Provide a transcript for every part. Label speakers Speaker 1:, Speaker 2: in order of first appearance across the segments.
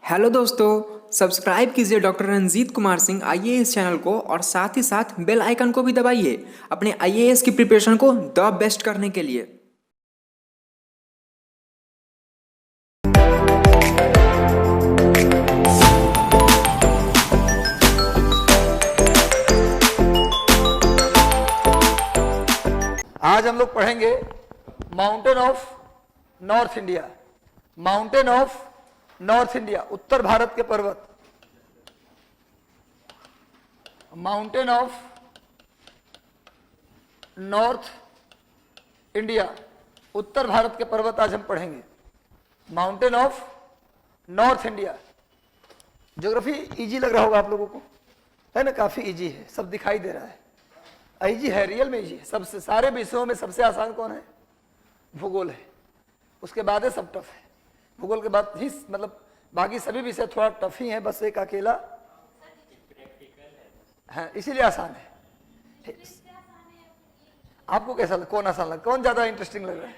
Speaker 1: Hello दोस्तों, subscribe कीजिए doctor Ranjeet Kumar Singh IAS channel को और साथ ही साथ बेल आइकन को भी दबाइए अपने आईएएस की प्रिपरेशन को द बेस्ट करने के लिए।
Speaker 2: आज हम लोग पढ़ेंगे mountain of north India. Mountain of north India, उत्तर भारत के पर्वत। माउंटेन ऑफ नॉर्थ इंडिया, उत्तर भारत के पर्वत आज हम पढ़ेंगे। Mountain of north India. Geography easy लग रहा होगा आप लोगों को, है ना? काफी इजी है, सब दिखाई दे रहा है। इजी है, रियल में इजी है। सबसे सारे विषयों में सबसे आसान कौन है? भूगोल है। उसके बाद है सब टफ है। भूगोल के बाद ही मतलब बाकी सभी विषय थोड़ा टफ ही है, बस एक अकेला है, इसीलिए आसान है। आपको कैसा लगा? कौन आसान लगा? कौन ज्यादा इंटरेस्टिंग लग रहा है?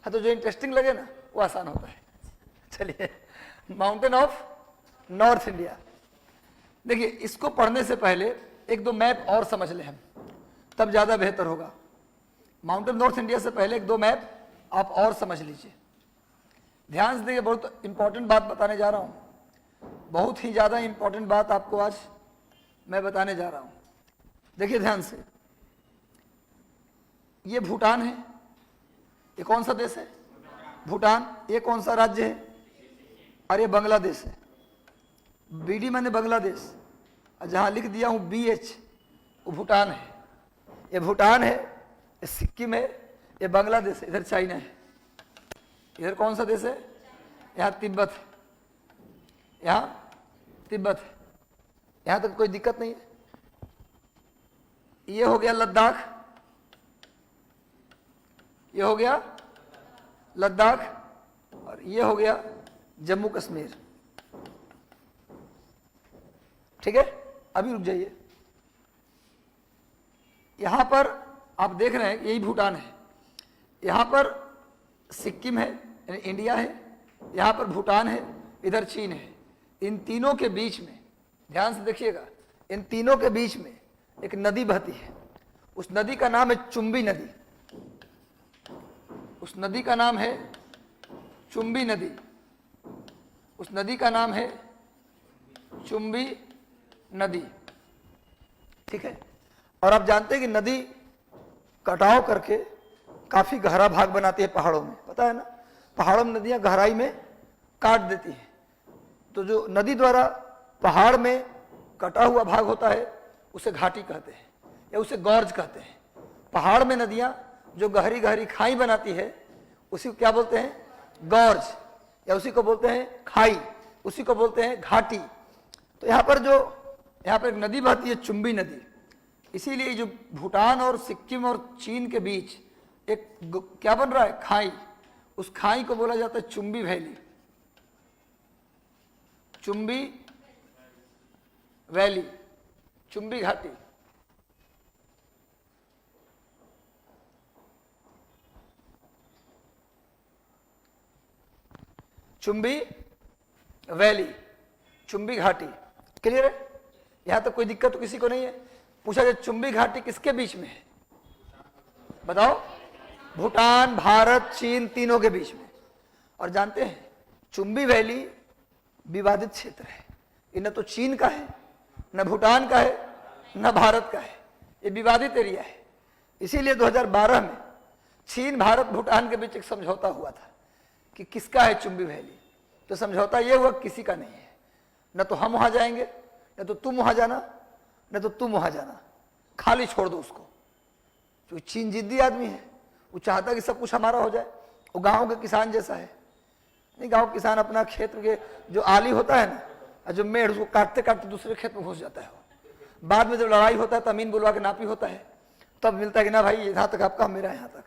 Speaker 2: हाँ, तो जो इंटरेस्टिंग लगे ना वो आसान होता है। चलिए, माउंटेन ऑफ नॉर्थ इंडिया। देखिए, इसको पढ़ने से पहले एक दो मैप और समझ लें हम, तब ज्यादा बेहतर होगा। माउंटेन नॉर्थ इंडिया से पहले एक दो मैप आप और समझ लीजिए। ध्यान से देखिए, बहुत इंपॉर्टेंट बात बताने जा रहा हूं। बहुत ही ज्यादा इंपॉर्टेंट बात आपको आज मैं बताने जा रहा हूं। देखिए ध्यान से, ये भूटान है। ये कौन सा देश है? भूटान। ये कौन सा राज्य है? और ये बांग्लादेश है। बीडी मैंने बांग्लादेश, जहां लिख दिया हूं BH, वो भूटान है। ये भूटान है, ये सिक्किम है, ये बांग्लादेश है, इधर चाइना है। इधर कौन सा देश है? यहाँ तिब्बत है, यहाँ तिब्बत है। यहाँ तक कोई दिक्कत नहीं है। ये हो गया लद्दाख, ये हो गया लद्दाख, और ये हो गया जम्मू कश्मीर। ठीक है, अभी रुक जाइए। यहां पर आप देख रहे हैं यही भूटान है। यहां पर सिक्किम है, यानी इंडिया है। यहां पर भूटान है, इधर चीन है। इन तीनों के बीच में, ध्यान से देखिएगा, इन तीनों के बीच में एक नदी बहती है। उस नदी का नाम है चुंबी नदी। उस नदी का नाम है चुंबी नदी। उस नदी का नाम है चुंबी नदी। ठीक है, और आप जानते हैं कि नदी कटाव करके काफी गहरा भाग बनाती है पहाड़ों में, पता है ना? पहाड़ों में नदियां गहराई में काट देती हैं। तो जो नदी द्वारा पहाड़ में कटा हुआ भाग होता है उसे घाटी कहते हैं या उसे गॉर्ज कहते हैं। पहाड़ में नदियां जो गहरी गहरी खाई बनाती है उसी को क्या बोलते हैं? गॉर्ज, या उसी को बोलते हैं खाई, उसी को बोलते हैं घाटी। तो यहाँ पर एक नदी बहती है, चुंबी नदी। इसीलिए जो भूटान और सिक्किम और चीन के बीच एक क्या बन रहा है? खाई। उस खाई को बोला जाता है चुंबी वैली। चुंबी वैली, चुंबी घाटी। चुंबी वैली, चुंबी घाटी। क्लियर है? यहां तक कोई दिक्कत तो किसी को नहीं है? पूछा जाए चुंबी घाटी किसके बीच में है? बताओ। भूटान, भारत, चीन, तीनों के बीच में। और जानते हैं चुंबी वैली विवादित क्षेत्र है। ये न तो चीन का है, न भूटान का है, न भारत का है। ये विवादित एरिया है। इसीलिए 2012 में चीन, भारत, भूटान के बीच एक समझौता हुआ था कि किसका है चुंबी वैली। तो समझौता ये हुआ किसी का नहीं है। न तो हम वहां जाएंगे, न तो तुम वहां जाना, न तो तुम वहां जाना, खाली छोड़ दो उसको। जो चीन जिद्दी आदमी है, वो चाहता कि सब कुछ हमारा हो जाए। वो गांव के किसान जैसा है। नहीं, गांव किसान अपना क्षेत्र के जो आली होता है ना, जो मेढ़, उसको काटते काटते दूसरे खेत में घुस जाता है। बाद में जब लड़ाई होता है, तमीन बुलवा के नापी होता है, तब मिलता है कि ना भाई यहाँ तक आपका, मेरा यहाँ तक।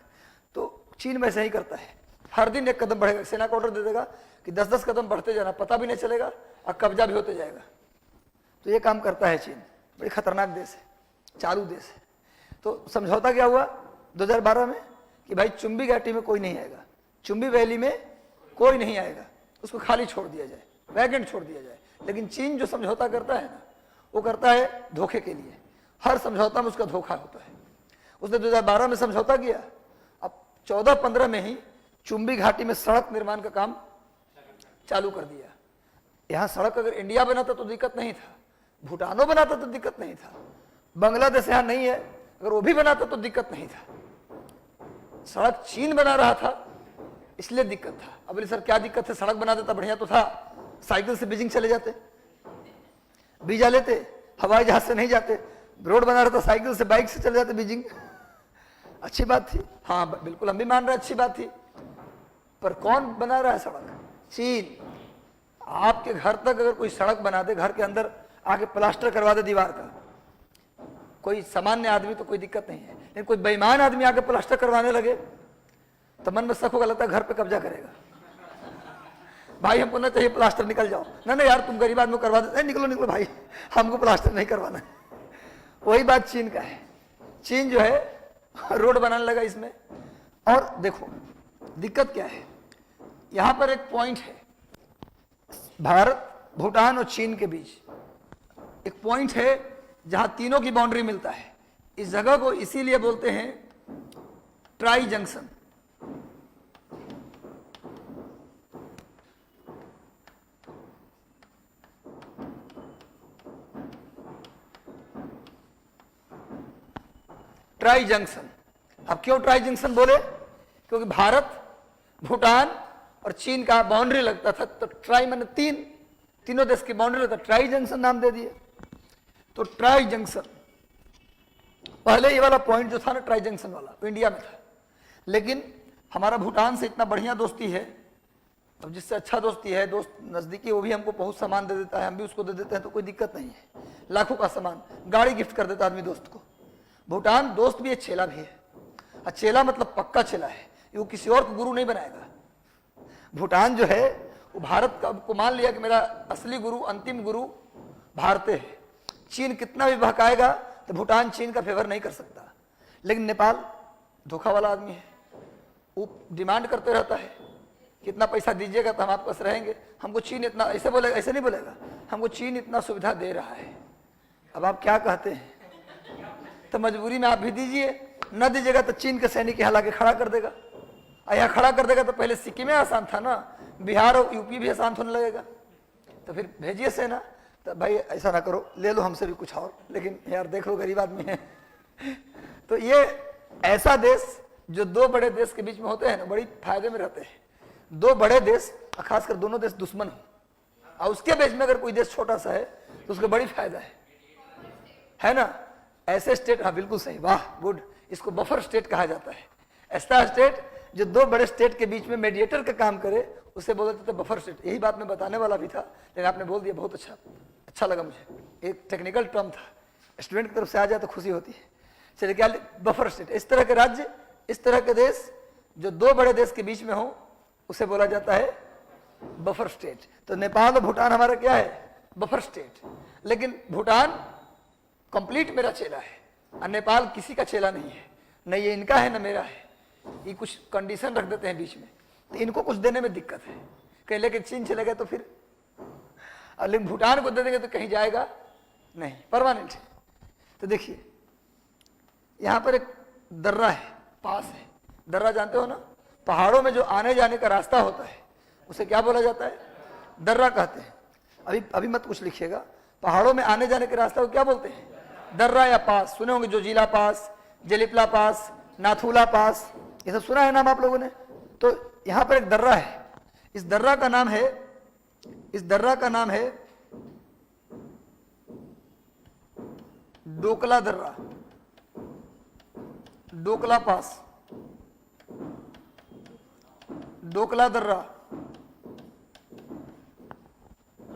Speaker 2: तो चीन वैसे ही करता है। हर दिन एक कदम बढ़ेगा, सेना को ऑर्डर दे देगा कि 10-10 कदम बढ़ते जाना, पता भी नहीं चलेगा और कब्जा भी होते जाएगा। तो ये काम करता है चीन। बड़ी खतरनाक देश है, चालू देश है। तो समझौता क्या हुआ 2012 में कि भाई चुंबी घाटी में कोई नहीं आएगा, चुंबी वैली में कोई नहीं आएगा। उसको खाली छोड़ दिया जाए, वैकेंट छोड़ दिया जाए। लेकिन चीन जो समझौता करता है ना, वो करता है धोखे के लिए। हर समझौता में उसका धोखा होता है। उसने 2012 में समझौता किया, अब 14-15 में ही चुंबी घाटी में सड़क निर्माण का काम चालू कर दिया। यहाँ सड़क अगर इंडिया बनाता तो दिक्कत नहीं था, भूटानो बनाता तो दिक्कत नहीं था, बांग्लादेश यहाँ नहीं है, अगर वो भी बनाता तो दिक्कत नहीं था। सड़क चीन बना रहा था इसलिए दिक्कत था। अब बोले सर क्या दिक्कत है, सड़क बना देता बढ़िया तो था, साइकिल से बीजिंग चले जाते, वीजा लेते, हवाई जहाज से नहीं जाते, रोड बना रहा था साइकिल से बाइक से चले जाते बीजिंग, अच्छी बात थी। हाँ बिल्कुल हम भी मान रहे अच्छी बात थी, पर कौन बना रहा है सड़क? चीन। आपके घर तक अगर कोई सड़क बना दे, घर के अंदर आके प्लास्टर करवा दे दीवार का, कोई सामान्य आदमी तो कोई दिक्कत नहीं है, लेकिन कोई बेईमान आदमी आके प्लास्टर करवाने लगे तो मन में शक होगा, लगता है घर पे कब्जा करेगा। भाई हमको ना चाहिए प्लास्टर, निकल जाओ। ना ना यार तुम गरीब आदमी करवा दे, निकलो निकलो भाई, हमको प्लास्टर नहीं करवाना है। वही बात चीन का है। चीन जो है रोड बनाने लगा इसमें। और देखो दिक्कत क्या है, यहां पर एक पॉइंट है, भारत भूटान और चीन के बीच एक पॉइंट है जहां तीनों की बाउंड्री मिलता है। इस जगह को इसीलिए बोलते हैं ट्राई जंक्शन। Tri junction. अब क्यों ट्राई जंक्शन बोले? क्योंकि भारत भूटान और चीन का बाउंड्री लगता था, तो ट्राई मैंने तीनों देश की बाउंड्री लगता, ट्राई जंक्शन नाम दे दिए। तो ट्राई जंक्शन, पहले ये वाला पॉइंट जो था ना ट्राई जंक्शन वाला, वो इंडिया में था, लेकिन हमारा भूटान से इतना बढ़िया दोस्ती है, अब जिससे अच्छा दोस्ती है, दोस्त नजदीकी, वो भी हमको बहुत सामान दे देता है, हम भी उसको दे देते हैं, तो कोई दिक्कत नहीं है। लाखों का सामान, गाड़ी गिफ्ट कर देता आदमी दोस्त को। भूटान दोस्त भी है, चेला भी है। और चेला मतलब पक्का चेला है, वो किसी और को गुरु नहीं बनाएगा। भूटान जो है वो भारत को मान लिया कि मेरा असली गुरु, अंतिम गुरु भारत है। चीन कितना भी बहकाएगा तो भूटान चीन का फेवर नहीं कर सकता। लेकिन नेपाल धोखा वाला आदमी है, वो डिमांड करते रहता है, कितना पैसा दीजिएगा तो हम आपके पास रहेंगे। हमको चीन इतना, ऐसे बोलेगा, ऐसे नहीं बोलेगा, हमको चीन इतना सुविधा दे रहा है, अब आप क्या कहते हैं? तो मजबूरी में आप भी दीजिए, न दीजिएगा तो चीन के सैनिक यहाँ लाके खड़ा कर देगा। यहाँ खड़ा कर देगा तो पहले सिक्किम में आसान था ना, बिहार और यूपी भी आसान होने लगेगा। तो फिर भेजिए सेना। तो भाई ऐसा ना करो, ले लो हमसे भी कुछ और, लेकिन यार देख लो गरीब आदमी है। तो ये ऐसा देश जो दो बड़े देश के बीच में होते हैं ना, बड़ी फायदे में रहते हैं। दो बड़े देश, खासकर दोनों देश दुश्मन हो, और उसके बीच में अगर कोई देश छोटा सा है तो उसको बड़ी फायदा है ना। ऐसे स्टेट, हाँ बिल्कुल सही, वाह गुड, इसको बफर स्टेट कहा जाता है। ऐसा स्टेट जो दो बड़े स्टेट के बीच में मेडिएटर का काम करे, उसे बोलते थे बफर स्टेट। यही बात मैं बताने वाला भी था, लेकिन आपने बोल दिया, बहुत अच्छा लगा मुझे। एक टेक्निकल टर्म था, स्टूडेंट की तरफ से आ जाए तो खुशी होती है। चलिए क्या, बफर स्टेट, इस तरह के राज्य, इस तरह के देश जो दो बड़े देश के बीच में हो, उसे बोला जाता है बफर स्टेट। तो नेपाल और भूटान हमारा क्या है? Buffer state. लेकिन भूटान कंप्लीट मेरा चेला है और नेपाल किसी का चेला नहीं है, न ये इनका है न मेरा है। ये कुछ कंडीशन रख देते हैं बीच में, तो इनको कुछ देने में दिक्कत है। कहीं लेके चीन चले गए तो फिर, लेकिन भूटान को दे देंगे तो कहीं जाएगा नहीं, परमानेंट है। तो देखिए यहाँ पर एक दर्रा है, पास है। दर्रा जानते हो ना, पहाड़ों में जो आने जाने का रास्ता होता है उसे क्या बोला जाता है? दर्रा कहते हैं। अभी मत कुछ लिखिएगा, पहाड़ों में आने जाने के रास्ता को क्या बोलते हैं? दर्रा या पास। सुने होंगे जो जिला पास, जेलिपला पास, नाथुला पास, ये सब सुना है नाम आप लोगों ने। तो यहाँ पर एक दर्रा है, इस दर्रा का नाम है डोकला दर्रा, डोकला पास, डोकला दर्रा,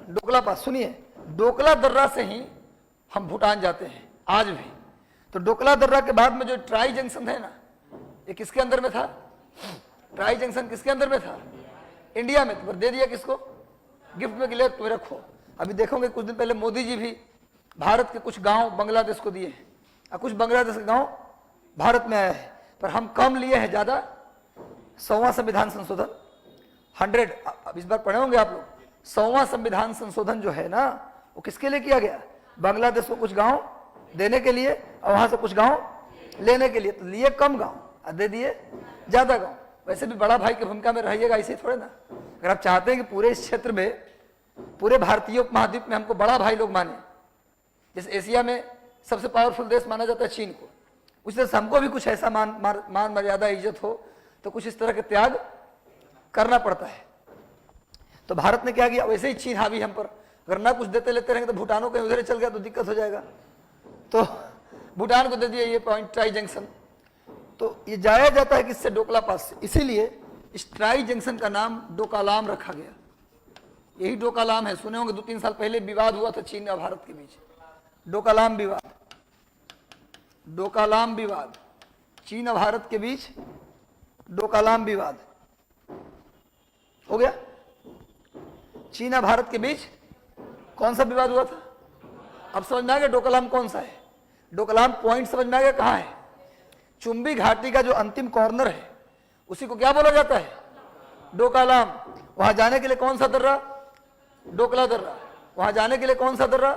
Speaker 2: डोकला पास। सुनिए, डोकला दर्रा से ही हम भूटान जाते हैं आज भी। तो डोकला दर्रा के बाद में जो ट्राई जंक्शन है ना, ये किसके अंदर में था? ट्राई जंक्शन किसके अंदर में था? इंडिया में। तो दे दिया किसको? गिफ्ट में, के लिए तुम रखो। अभी देखोगे कुछ दिन पहले मोदी जी भी भारत के कुछ गांव बांग्लादेश को दिए हैं, और कुछ बांग्लादेश के गांव भारत में आया है। पर हम कम लिए हैं ज्यादा, 100वां संविधान संशोधन, 100, अब इस बार पढ़े होंगे आप लोग, 100वां संविधान संशोधन जो है ना, वो किसके लिए किया गया? बांग्लादेश को कुछ गांव देने के लिए और वहां से कुछ गांव लेने के लिए। तो लिए कम गांव और दे दिए ज्यादा गांव। वैसे भी बड़ा भाई की भूमिका में रहिएगा, ऐसे थोड़े ना। अगर आप चाहते हैं कि पूरे इस क्षेत्र में, पूरे भारतीय उपमहाद्वीप में हमको बड़ा भाई लोग माने, जैसे एशिया में सबसे पावरफुल देश माना जाता है चीन को, उस तरह से हमको भी कुछ ऐसा मान मर्यादा इज्जत हो, तो कुछ इस तरह के त्याग करना पड़ता है। तो भारत ने क्या किया? वैसे ही चीन हावी हम पर, अगर ना कुछ देते लेते रहेंगे तो भूटानों के उधर चल गया तो दिक्कत हो जाएगा। तो भूटान को दे दिया ये पॉइंट ट्राई जंक्शन। तो ये जाया जाता है किससे? डोकला पास से। इसीलिए इस ट्राई जंक्शन का नाम डोकालाम रखा गया। यही डोकालाम है, सुने होंगे 2-3 साल पहले विवाद हुआ था चीन और भारत के बीच, डोकालाम विवाद। डोकालाम विवाद, चीन और भारत के बीच डोकालाम विवाद हो गया। चीन और भारत के बीच कौन सा विवाद हुआ था? अब समझ में आ गया डोकलाम कौन सा है? डोकलाम पॉइंट समझ में आ गया कहां है? चुंबी घाटी का जो अंतिम कॉर्नर है उसी को क्या बोला जाता है? डोकालाम। वहां जाने के लिए कौन सा दर्रा? डोकला दर्रा। वहां जाने के लिए कौन सा दर्रा?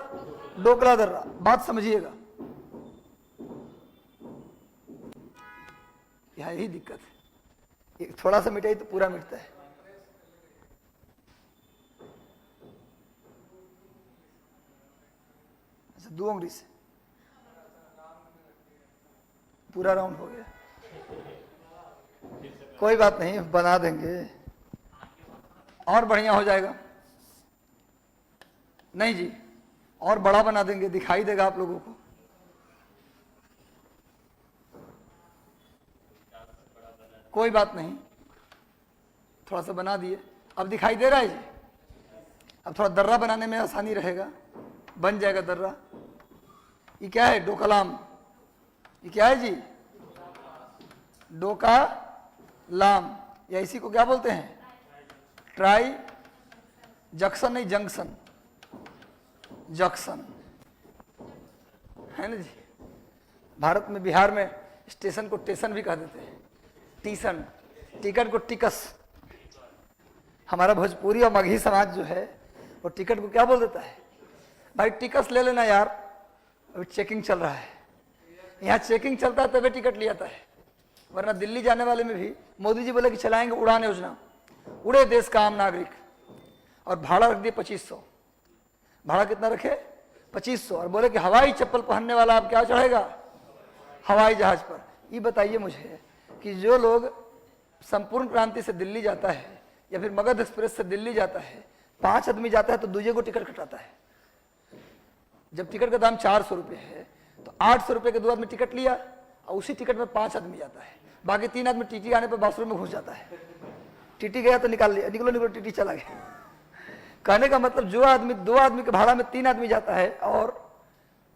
Speaker 2: डोकला दर्रा। बात समझिएगा, यही दिक्कत है। थोड़ा सा मिटाई तो पूरा मिटता है। अच्छा, 2 उंगली से पूरा राउंड हो गया। कोई बात नहीं, बना देंगे और बढ़िया हो जाएगा। नहीं जी, और बड़ा बना देंगे, दिखाई देगा आप लोगों को। कोई बात नहीं, थोड़ा सा बना दिए, अब दिखाई दे रहा है जी। अब थोड़ा दर्रा बनाने में आसानी रहेगा, बन जाएगा दर्रा। ये क्या है? डोकलाम। ये क्या है जी? डोकालाम। या इसी को क्या बोलते हैं? ट्राई जंक्शन, नहीं जंक्शन, जंक्शन है ना जी। भारत में, बिहार में स्टेशन को टेशन भी कह देते हैं, टीसन। टिकट को टिकस। हमारा भोजपुरी और मगही समाज जो है वो टिकट को क्या बोल देता है? भाई टिकस ले लेना यार, अभी चेकिंग चल रहा है। यहाँ चेकिंग चलता है तभी टिकट लिया जाता है, वरना दिल्ली जाने वाले में भी मोदी जी बोले कि चलाएंगे उड़ान योजना, उड़े देश का आम नागरिक, और भाड़ा रख दिए 2500। भाड़ा कितना रखे? 2500। और बोले कि हवाई चप्पल पहनने वाला आप क्या चढ़ेगा? हवाई जहाज पर। ये बताइए मुझे कि जो लोग संपूर्ण क्रांति से दिल्ली जाता है या फिर मगध एक्सप्रेस से दिल्ली जाता है, 5 आदमी जाता है तो दूजे को टिकट कटाता है। जब टिकट का दाम 400 रुपये है तो 800 रुपये के 2 आदमी टिकट लिया और उसी टिकट में 5 आदमी जाता है, बाकी 3 आदमी टीटी आने पर बाथरूम में घुस जाता है। टीटी गया तो निकाल लिया, निकलो निकलो, टीटी चला गया। कहने का मतलब जो आदमी 2 आदमी के भाड़ा में 3 आदमी जाता है और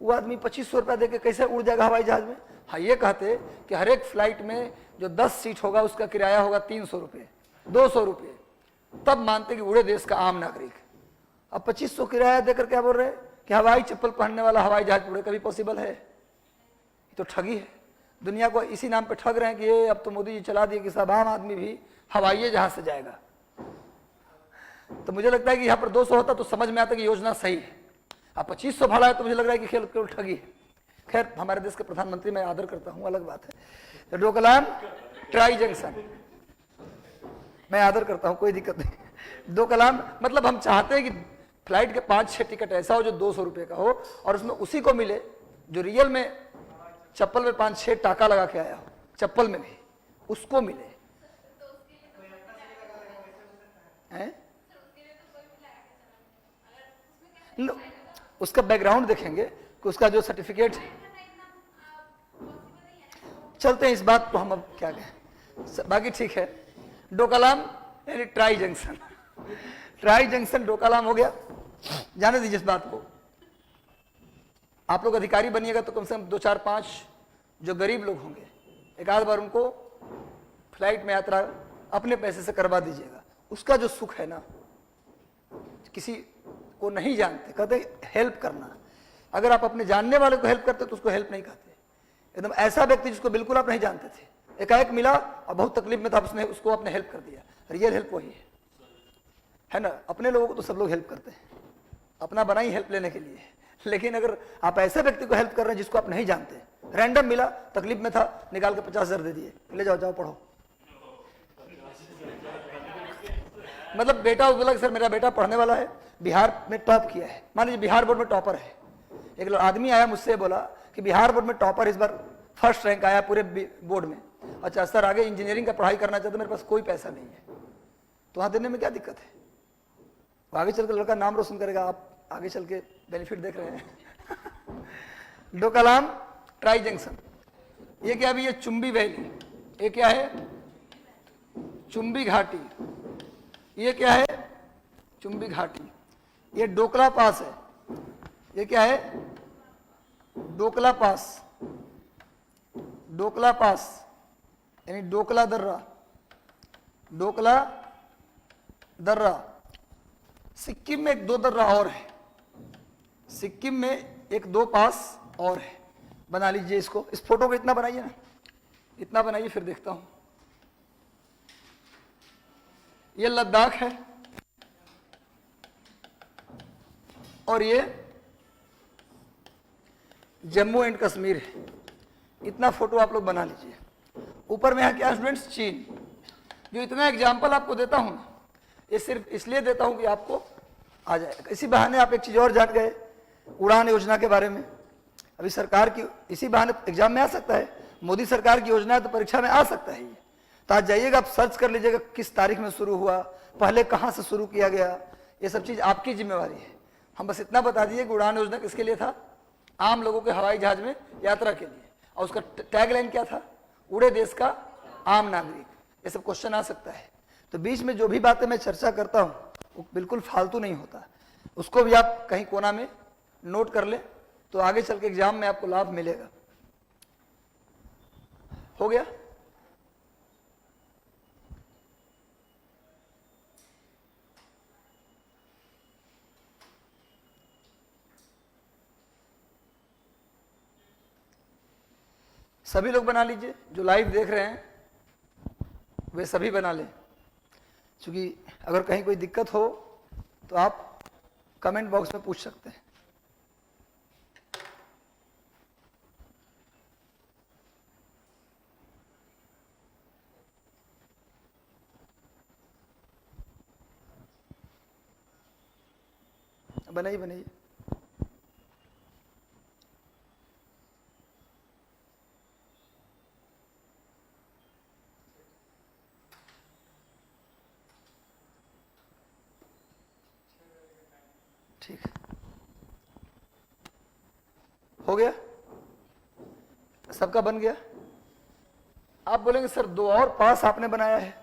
Speaker 2: वो आदमी 2500 रुपया देके कैसे उड़ जाएगा हवाई जहाज में? हाँ, ये कहते कि हर एक फ्लाइट में जो 10 सीट होगा उसका किराया होगा 300 रुपये, 200 रुपये, तब मानते कि उड़े देश का आम नागरिक। अब 2500 किराया देकर क्या बोल रहे हैं कि हवाई चप्पल पहनने वाला हवाई जहाज उड़े? कभी पॉसिबल है? ये तो ठगी है। दुनिया को इसी नाम पे ठग रहे हैं कि ये अब तो मोदी जी चला दिए कि सब आम आदमी भी हवाई जहाज से जाएगा। तो मुझे लगता है कि यहाँ पर 200 होता तो समझ में आता कि योजना सही है। अब 2500 भाड़ा है तो मुझे लग रहा है कि खेल केवल ठगी है। खैर, हमारे देश के प्रधानमंत्री मैं आदर करता हूँ, अलग बात है। तो डोकलाम ट्राई जंक्शन मैं आदर करता हूँ, कोई दिक्कत नहीं। डोकलाम मतलब हम चाहते हैं कि फ्लाइट के 5-6 टिकट ऐसा हो जो 200 रुपये का हो और उसमें उसी को मिले जो रियल में चप्पल में 5-6 टाका लगा के आया हो, चप्पल में भी उसको मिले। उसका बैकग्राउंड देखेंगे कि उसका जो सर्टिफिकेट। चलते हैं इस बात को हम अब क्या कहें, बाकी ठीक है। डोकलाम यानी tri junction, tri junction Doklam हो गया। जाने दीजिए इस बात को। आप लोग अधिकारी बनिएगा तो कम से कम 2-4-5 जो गरीब लोग होंगे, एक आध बार उनको फ्लाइट में यात्रा अपने पैसे से करवा दीजिएगा। उसका जो सुख है ना, किसी को नहीं जानते, कहते हेल्प करना। अगर आप अपने जानने वाले को हेल्प करते तो उसको हेल्प नहीं कहते। एकदम ऐसा व्यक्ति जिसको बिल्कुल आप नहीं जानते थे, एकाएक मिला और बहुत तकलीफ में था, उसने उसको आपने हेल्प कर दिया, रियल हेल्प वही है। है ना। अपने लोगों को तो सब लोग हेल्प करते हैं, अपना बना ही हेल्प लेने के लिए। लेकिन अगर आप ऐसे व्यक्ति को हेल्प कर रहे हैं जिसको आप नहीं जानते, रैंडम मिला, तकलीफ में था, निकाल के 50,000 दे दिए, ले जाओ जाओ पढ़ो। मतलब बेटा बोला कि सर मेरा बेटा पढ़ने वाला है, बिहार में टॉप किया है, मान लीजिए बिहार बोर्ड में टॉपर है। एक आदमी आया मुझसे बोला कि बिहार बोर्ड में टॉपर इस बार फर्स्ट रैंक आया पूरे बोर्ड में। अच्छा सर आगे इंजीनियरिंग का पढ़ाई करना चाहते, मेरे पास कोई पैसा नहीं है, तो वहाँ देने में क्या दिक्कत है? वो आगे चल के लड़का नाम रोशन करेगा, आप आगे चल के बेनिफिट देख रहे हैं। डोकलाम ट्राई जंक्शन, ये क्या भी, ये चुंबी वैली, ये क्या है? चुंबी घाटी। ये क्या है? चुंबी घाटी। ये डोकला पास है, ये क्या है? डोकला पास। डोकला पास यानी डोकला दर्रा, डोकला दर्रा। सिक्किम में एक दो दर्रा और है, सिक्किम में एक दो पास और है, बना लीजिए इसको। इस फोटो को इतना बनाइए ना, इतना बनाइए, फिर देखता हूं। ये लद्दाख है और ये जम्मू एंड कश्मीर है। इतना फोटो आप लोग बना लीजिए। ऊपर में है क्या स्टूडेंट्स? चीन। जो इतना एग्जाम्पल आपको देता हूं ना, ये सिर्फ इसलिए देता हूं कि आपको आ जाए। इसी बहाने आप एक चीज और जान गए, उड़ान योजना के बारे में। अभी सरकार की, इसी बहाने एग्जाम में आ सकता है, मोदी सरकार की योजना है तो परीक्षा में आ सकता है ये। तो आज जाइएगा, आप सर्च कर लीजिएगा किस तारीख में शुरू हुआ, पहले कहाँ से शुरू किया गया, ये सब चीज़ आपकी जिम्मेवारी है। हम बस इतना बता दिए कि उड़ान योजना किसके लिए था? आम लोगों के हवाई जहाज में यात्रा के लिए। और उसका टैगलाइन क्या था? उड़े देश का आम नागरिक। ये सब क्वेश्चन आ सकता है। तो बीच में जो भी बातें मैं चर्चा करता हूँ वो बिल्कुल फालतू नहीं होता, उसको भी आप कहीं कोना में नोट कर ले, तो आगे चल के एग्जाम में आपको लाभ मिलेगा। हो गया? सभी लोग बना लीजिए, जो लाइव देख रहे हैं वे सभी बना लें, क्योंकि अगर कहीं कोई दिक्कत हो तो आप कमेंट बॉक्स में पूछ सकते हैं। बनाइए बनाइए। ठीक, हो गया? सबका बन गया? आप बोलेंगे सर दो और पास आपने बनाया है,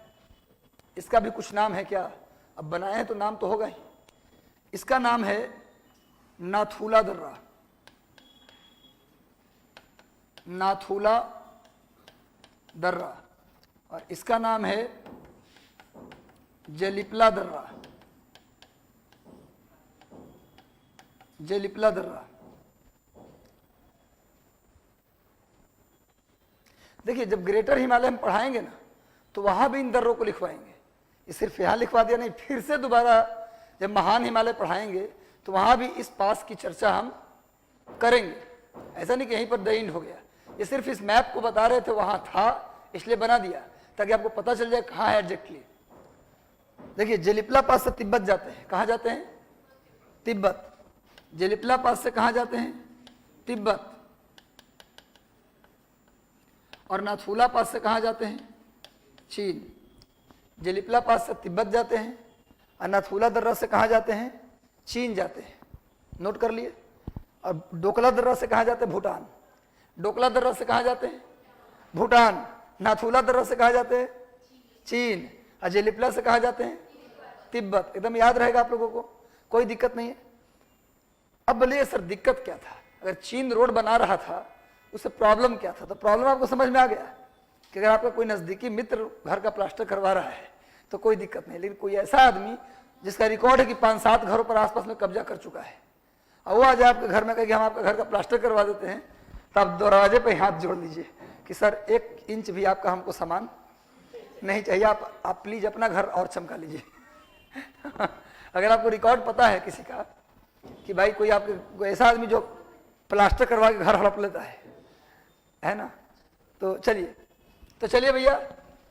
Speaker 2: इसका भी कुछ नाम है क्या? अब बनाए हैं तो नाम तो होगा ही। इसका नाम है नाथूला दर्रा, नाथूला दर्रा, और इसका नाम है जेलिपला दर्रा, जेलिपला दर्रा। देखिए जब ग्रेटर हिमालय हम पढ़ाएंगे ना तो वहां भी इन दर्रों को लिखवाएंगे। ये सिर्फ यहां लिखवा दिया नहीं, फिर से दोबारा जब महान हिमालय पढ़ाएंगे तो वहां भी इस पास की चर्चा हम करेंगे। ऐसा नहीं कि यहीं पर द एंड हो गया। ये सिर्फ इस मैप को बता रहे थे, वहां था इसलिए बना दिया ताकि आपको पता चल जाए कहाँ है एग्जैक्टली। देखिए जेलिपला पास से तिब्बत जाते हैं, कहाँ जाते हैं? तिब्बत। जेलिपला पास से कहाँ जाते हैं? तिब्बत। और नाथूला पास से कहाँ जाते हैं? चीन। जेलिपला पास से तिब्बत जाते हैं और नाथूला दर्रा से कहाँ जाते हैं? चीन जाते हैं। नोट कर लिए। और डोकला दर्रा से कहाँ जाते हैं? भूटान। डोकला दर्रा से कहाँ जाते हैं? भूटान। नाथूला दर्रा से कहाँ जाते हैं? चीन। और जेलिपला से कहाँ जाते हैं? तिब्बत। एकदम याद रहेगा आप लोगों को, कोई दिक्कत नहीं है। अब बोलिए सर दिक्कत क्या था? अगर चीन रोड बना रहा था उससे प्रॉब्लम क्या था? तो प्रॉब्लम आपको समझ में आ गया कि अगर आपका कोई नजदीकी मित्र घर का प्लास्टर करवा रहा है तो कोई दिक्कत नहीं। लेकिन कोई ऐसा आदमी जिसका रिकॉर्ड है कि 5-7 घरों पर आसपास में कब्जा कर चुका है और वो आज आपके घर में कहे कि हम आपका घर का प्लास्टर करवा देते हैं, तो आप दरवाजे पे हाथ जोड़ लीजिए कि सर 1 इंच भी आपका हमको सामान नहीं चाहिए, आप प्लीज अपना घर और चमका लीजिए। अगर आपको रिकॉर्ड पता है किसी का कि भाई कोई आपके कोई ऐसा आदमी जो प्लास्टर करवा के घर हड़प लेता है ना, तो चलिए भैया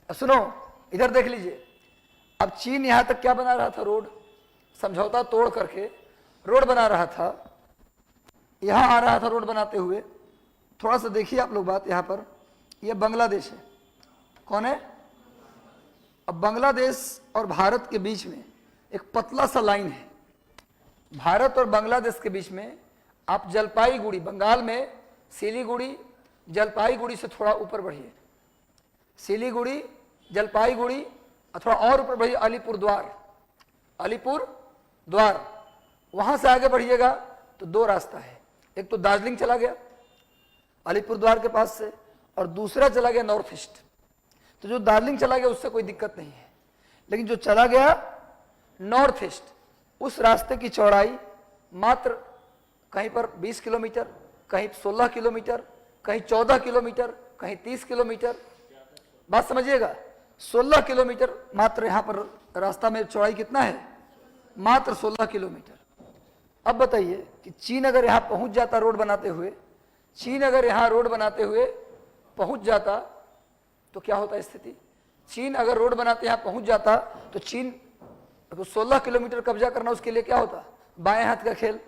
Speaker 2: अब सुनो, इधर देख लीजिए। अब चीन यहां तक क्या बना रहा था, रोड, समझौता तोड़ करके रोड बना रहा था, यहां आ रहा था रोड बनाते हुए। थोड़ा सा देखिए आप लोग बात, यहां पर यह बांग्लादेश है, कौन है? अब बांग्लादेश और भारत के बीच में एक पतला सा लाइन है, भारत और बांग्लादेश के बीच में। आप जलपाईगुड़ी, बंगाल में सिलीगुड़ी, जलपाईगुड़ी से थोड़ा ऊपर बढ़िए, सिलीगुड़ी, जलपाईगुड़ी, थोड़ा और ऊपर बढ़िए अलीपुर द्वार, वहां से आगे बढ़िएगा तो दो रास्ता है, एक तो दार्जिलिंग चला गया अलीपुर द्वार के पास से, और दूसरा चला गया नॉर्थ ईस्ट। तो जो दार्जिलिंग चला गया उससे कोई दिक्कत नहीं है, लेकिन जो चला गया नॉर्थ ईस्ट, उस रास्ते की चौड़ाई मात्र कहीं पर 20 किलोमीटर, कहीं 16 किलोमीटर, कहीं 14 किलोमीटर, कहीं 30 किलोमीटर। बात समझिएगा, 16 किलोमीटर मात्र यहां पर रास्ता में चौड़ाई कितना है, मात्र 16 किलोमीटर। अब बताइए कि चीन अगर यहां पहुंच जाता रोड बनाते हुए, चीन अगर यहां रोड बनाते हुए पहुंच जाता तो क्या होता स्थिति? चीन अगर रोड बनाते यहां पहुंच जाता तो चीन तो 16 किलोमीटर कब्जा करना उसके लिए क्या होता, बाएं हाथ का खेल,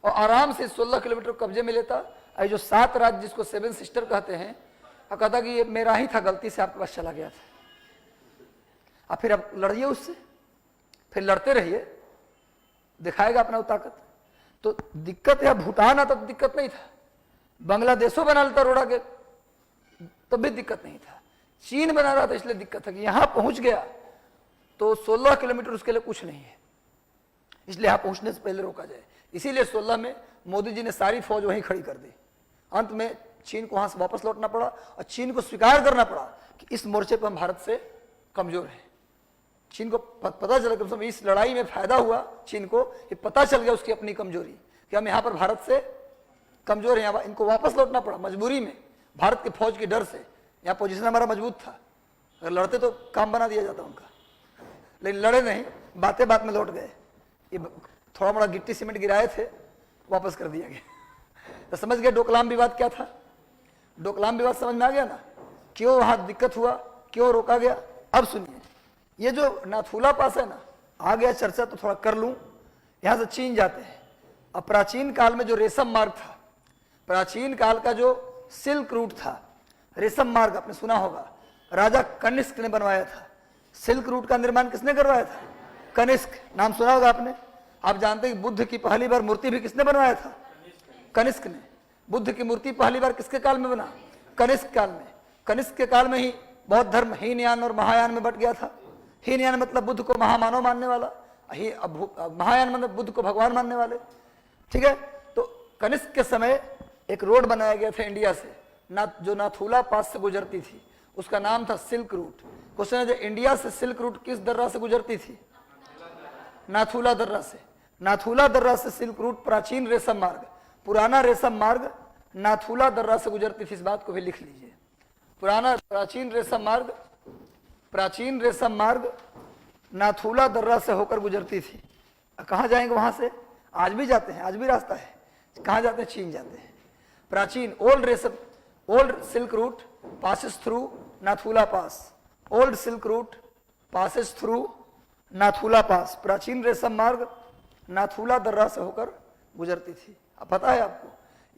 Speaker 2: और आराम से 16 किलोमीटर कब्जे में लेता। और जो 7 राज्य जिसको 7 सिस्टर कहते हैं, और कहता कि ये मेरा ही था, गलती से आपके पास चला गया था। अब फिर आप लड़िए उससे, फिर लड़ते रहिए, दिखाएगा अपना ताकत। तो दिक्कत है, भूटान आता तो दिक्कत नहीं था, बांग्लादेशों बना लेता रोड आगे तब भी दिक्कत नहीं था, चीन बना रहा था इसलिए दिक्कत था कि यहां पहुंच गया तो 16 किलोमीटर उसके लिए कुछ नहीं है, इसलिए यहां पहुंचने से पहले रोका जाए। इसीलिए 16 में मोदी जी ने सारी फौज वहीं खड़ी कर दी। अंत में चीन को वहां से वापस लौटना पड़ा और चीन को स्वीकार करना पड़ा कि इस मोर्चे पर हम भारत से कमजोर हैं। चीन को पता चला कि इस लड़ाई में फायदा हुआ, चीन को ये पता चल गया उसकी अपनी कमजोरी कि हम यहाँ पर भारत से कमजोर हैं, इनको वापस लौटना पड़ा मजबूरी में, भारत की फौज के डर से। यहाँ पोजीशन हमारा मजबूत था, अगर लड़ते तो काम बना दिया जाता उनका, लेकिन लड़े नहीं, बातें बात में लौट गए। ये थोड़ा मोड़ा गिट्टी सीमेंट गिराए थे, वापस कर दिया गया। तो समझ गए डोकलाम विवाद क्या था? डोकलाम विवाद समझ में आ गया ना, क्यों वहां दिक्कत हुआ, क्यों रोका गया। अब सुनिए, ये जो नाथुला पास है ना, आ गया चर्चा तो थोड़ा कर लूं। यहां से चीन जाते हैं। अब प्राचीन काल में जो रेशम मार्ग था, प्राचीन काल का जो सिल्क रूट था, रेशम मार्ग आपने सुना होगा, राजा कनिष्क ने बनवाया था। सिल्क रूट का निर्माण किसने करवाया था? कनिष्क, नाम सुना होगा आपने। आप जानते हैं कि बुद्ध की पहली बार मूर्ति भी किसने बनवाया था? कनिष्क ने। बुद्ध की मूर्ति पहली बार किसके काल में बना? कनिष्क काल में। कनिष्क के काल में ही बौद्ध धर्म हीनयान और महायान में बट गया था। हीनयान मतलब बुद्ध को महामानव मानने वाला, महायान मतलब बुद्ध को भगवान मानने वाले, ठीक है। तो कनिष्क के समय एक रोड बनाया गया था इंडिया से, जो नाथुला पास से गुजरती थी, उसका नाम था सिल्क रूट। क्वेश्चन है, जो इंडिया से सिल्क रूट किस दर्रा से गुजरती थी? नाथुला दर्रा से। नाथुला दर्रा से सिल्क रूट, प्राचीन रेशम मार्ग, पुराना रेशम मार्ग नाथुला दर्रा से गुजरती थी। इस बात को भी लिख लीजिए, प्राचीन रेशम मार्ग नाथुला दर्रा से होकर गुजरती थी। कहाँ जाएंगे वहां से? आज भी जाते हैं, आज भी रास्ता है। कहाँ जाते हैं? चीन जाते हैं। प्राचीन old silk route passes through Nathu La pass. Old silk route passes through Nathu La pass. प्राचीन रेशम मार्ग नाथुला दर्रा से होकर गुजरती थी। अब पता है आपको,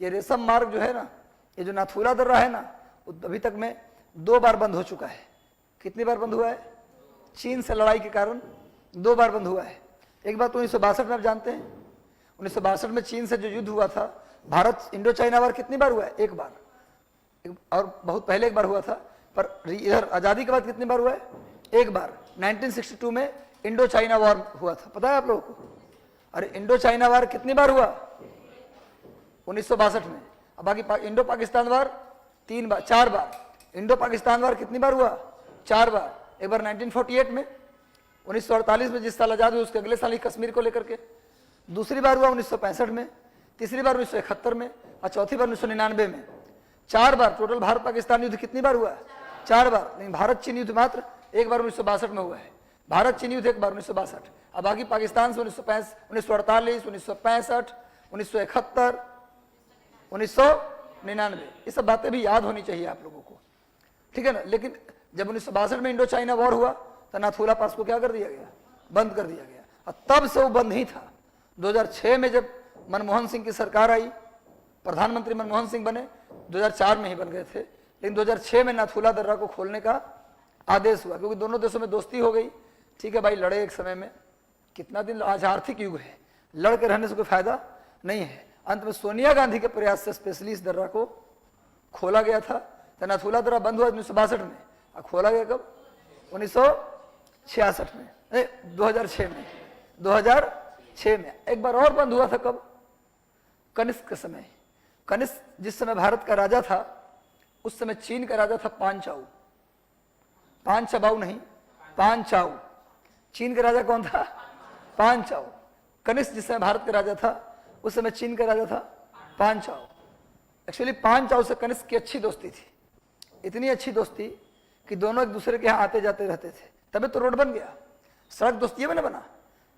Speaker 2: ये रेशम मार्ग जो है ना, ये जो नाथुला दर्रा है ना, अभी तक में 2 बार बंद हो चुका है। कितनी बार बंद हुआ है? चीन से लड़ाई के कारण 2 बार बंद हुआ है। एक बात 1962 में आप जानते हैं, 1962 में चीन से जो युद्ध हुआ था, भारत इंडो चाइना वार कितनी बार हुआ है? 1 बार, और बहुत पहले 1 बार हुआ था। पर इधर आजादी के बाद कितनी बार हुआ है? 1 बार। 1962 में इंडो चाइना वार हुआ था, पता है आप लोगों को? अरे इंडो चाइना वार कितनी बार हुआ? 1962 में। अब बाकी इंडो पाकिस्तान वार 4 बार। इंडो पाकिस्तान वार कितनी बार हुआ? 4 बार। एक बार 1948 में, 1948 में जिस साल आजाद हुई उसके अगले साल ही कश्मीर को लेकर के। दूसरी बार हुआ 1965 में, तीसरी बार 1971 में, और चौथी बार 1999 में। 4 बार टोटल भारत पाकिस्तान युद्ध कितनी बार हुआ? 4 बार। लेकिन भारत चीन युद्ध मात्र 1 बार 1962 में हुआ है। भारत चीन युद्ध 1 बार 1962। अब बाकी पाकिस्तान से 1948, 1965, 1971, 1999, ये सब बातें भी याद होनी चाहिए आप लोगों को, ठीक है ना। लेकिन जब 1962 में इंडो चाइना वॉर हुआ तो नाथुला पास को क्या कर दिया गया, बंद कर दिया गया, और तब से वो बंद ही था। 2006 में जब मनमोहन सिंह की सरकार आई, प्रधानमंत्री मनमोहन सिंह बने, 2004 में ही बन गए थे, लेकिन 2006 में नाथुला दर्रा को खोलने का आदेश हुआ, क्योंकि दोनों देशों में दोस्ती हो गई। ठीक है भाई, लड़े एक समय में, कितना दिन, आज आर्थिक युग है, लड़ के रहने से कोई फायदा नहीं है। अंत में सोनिया गांधी के प्रयास से स्पेशली इस दर्रा को खोला गया था। तो नाथुला दर्रा बंद हुआ 1962 में, और खोला गया कब, 1966 में, 2006 में, 2006 में। एक बार और बंद हुआ था कब, कनिष्क के समय। कनिष्क जिस समय भारत का राजा था, उस समय चीन का राजा था पांचाऊ, पांचबाऊ नहीं, पांचाऊ। चीन का राजा कौन था, पांचाऊ। कनिष्क जिस समय भारत का राजा था, उस समय चीन का राजा था पांचाऊ। एक्चुअली पांचाऊ से कनिष्क की अच्छी दोस्ती थी, इतनी अच्छी दोस्ती कि दोनों एक दूसरे के यहाँ आते जाते रहते थे, तभी तो रोड बन गया। सड़क दोस्ती में ना बना,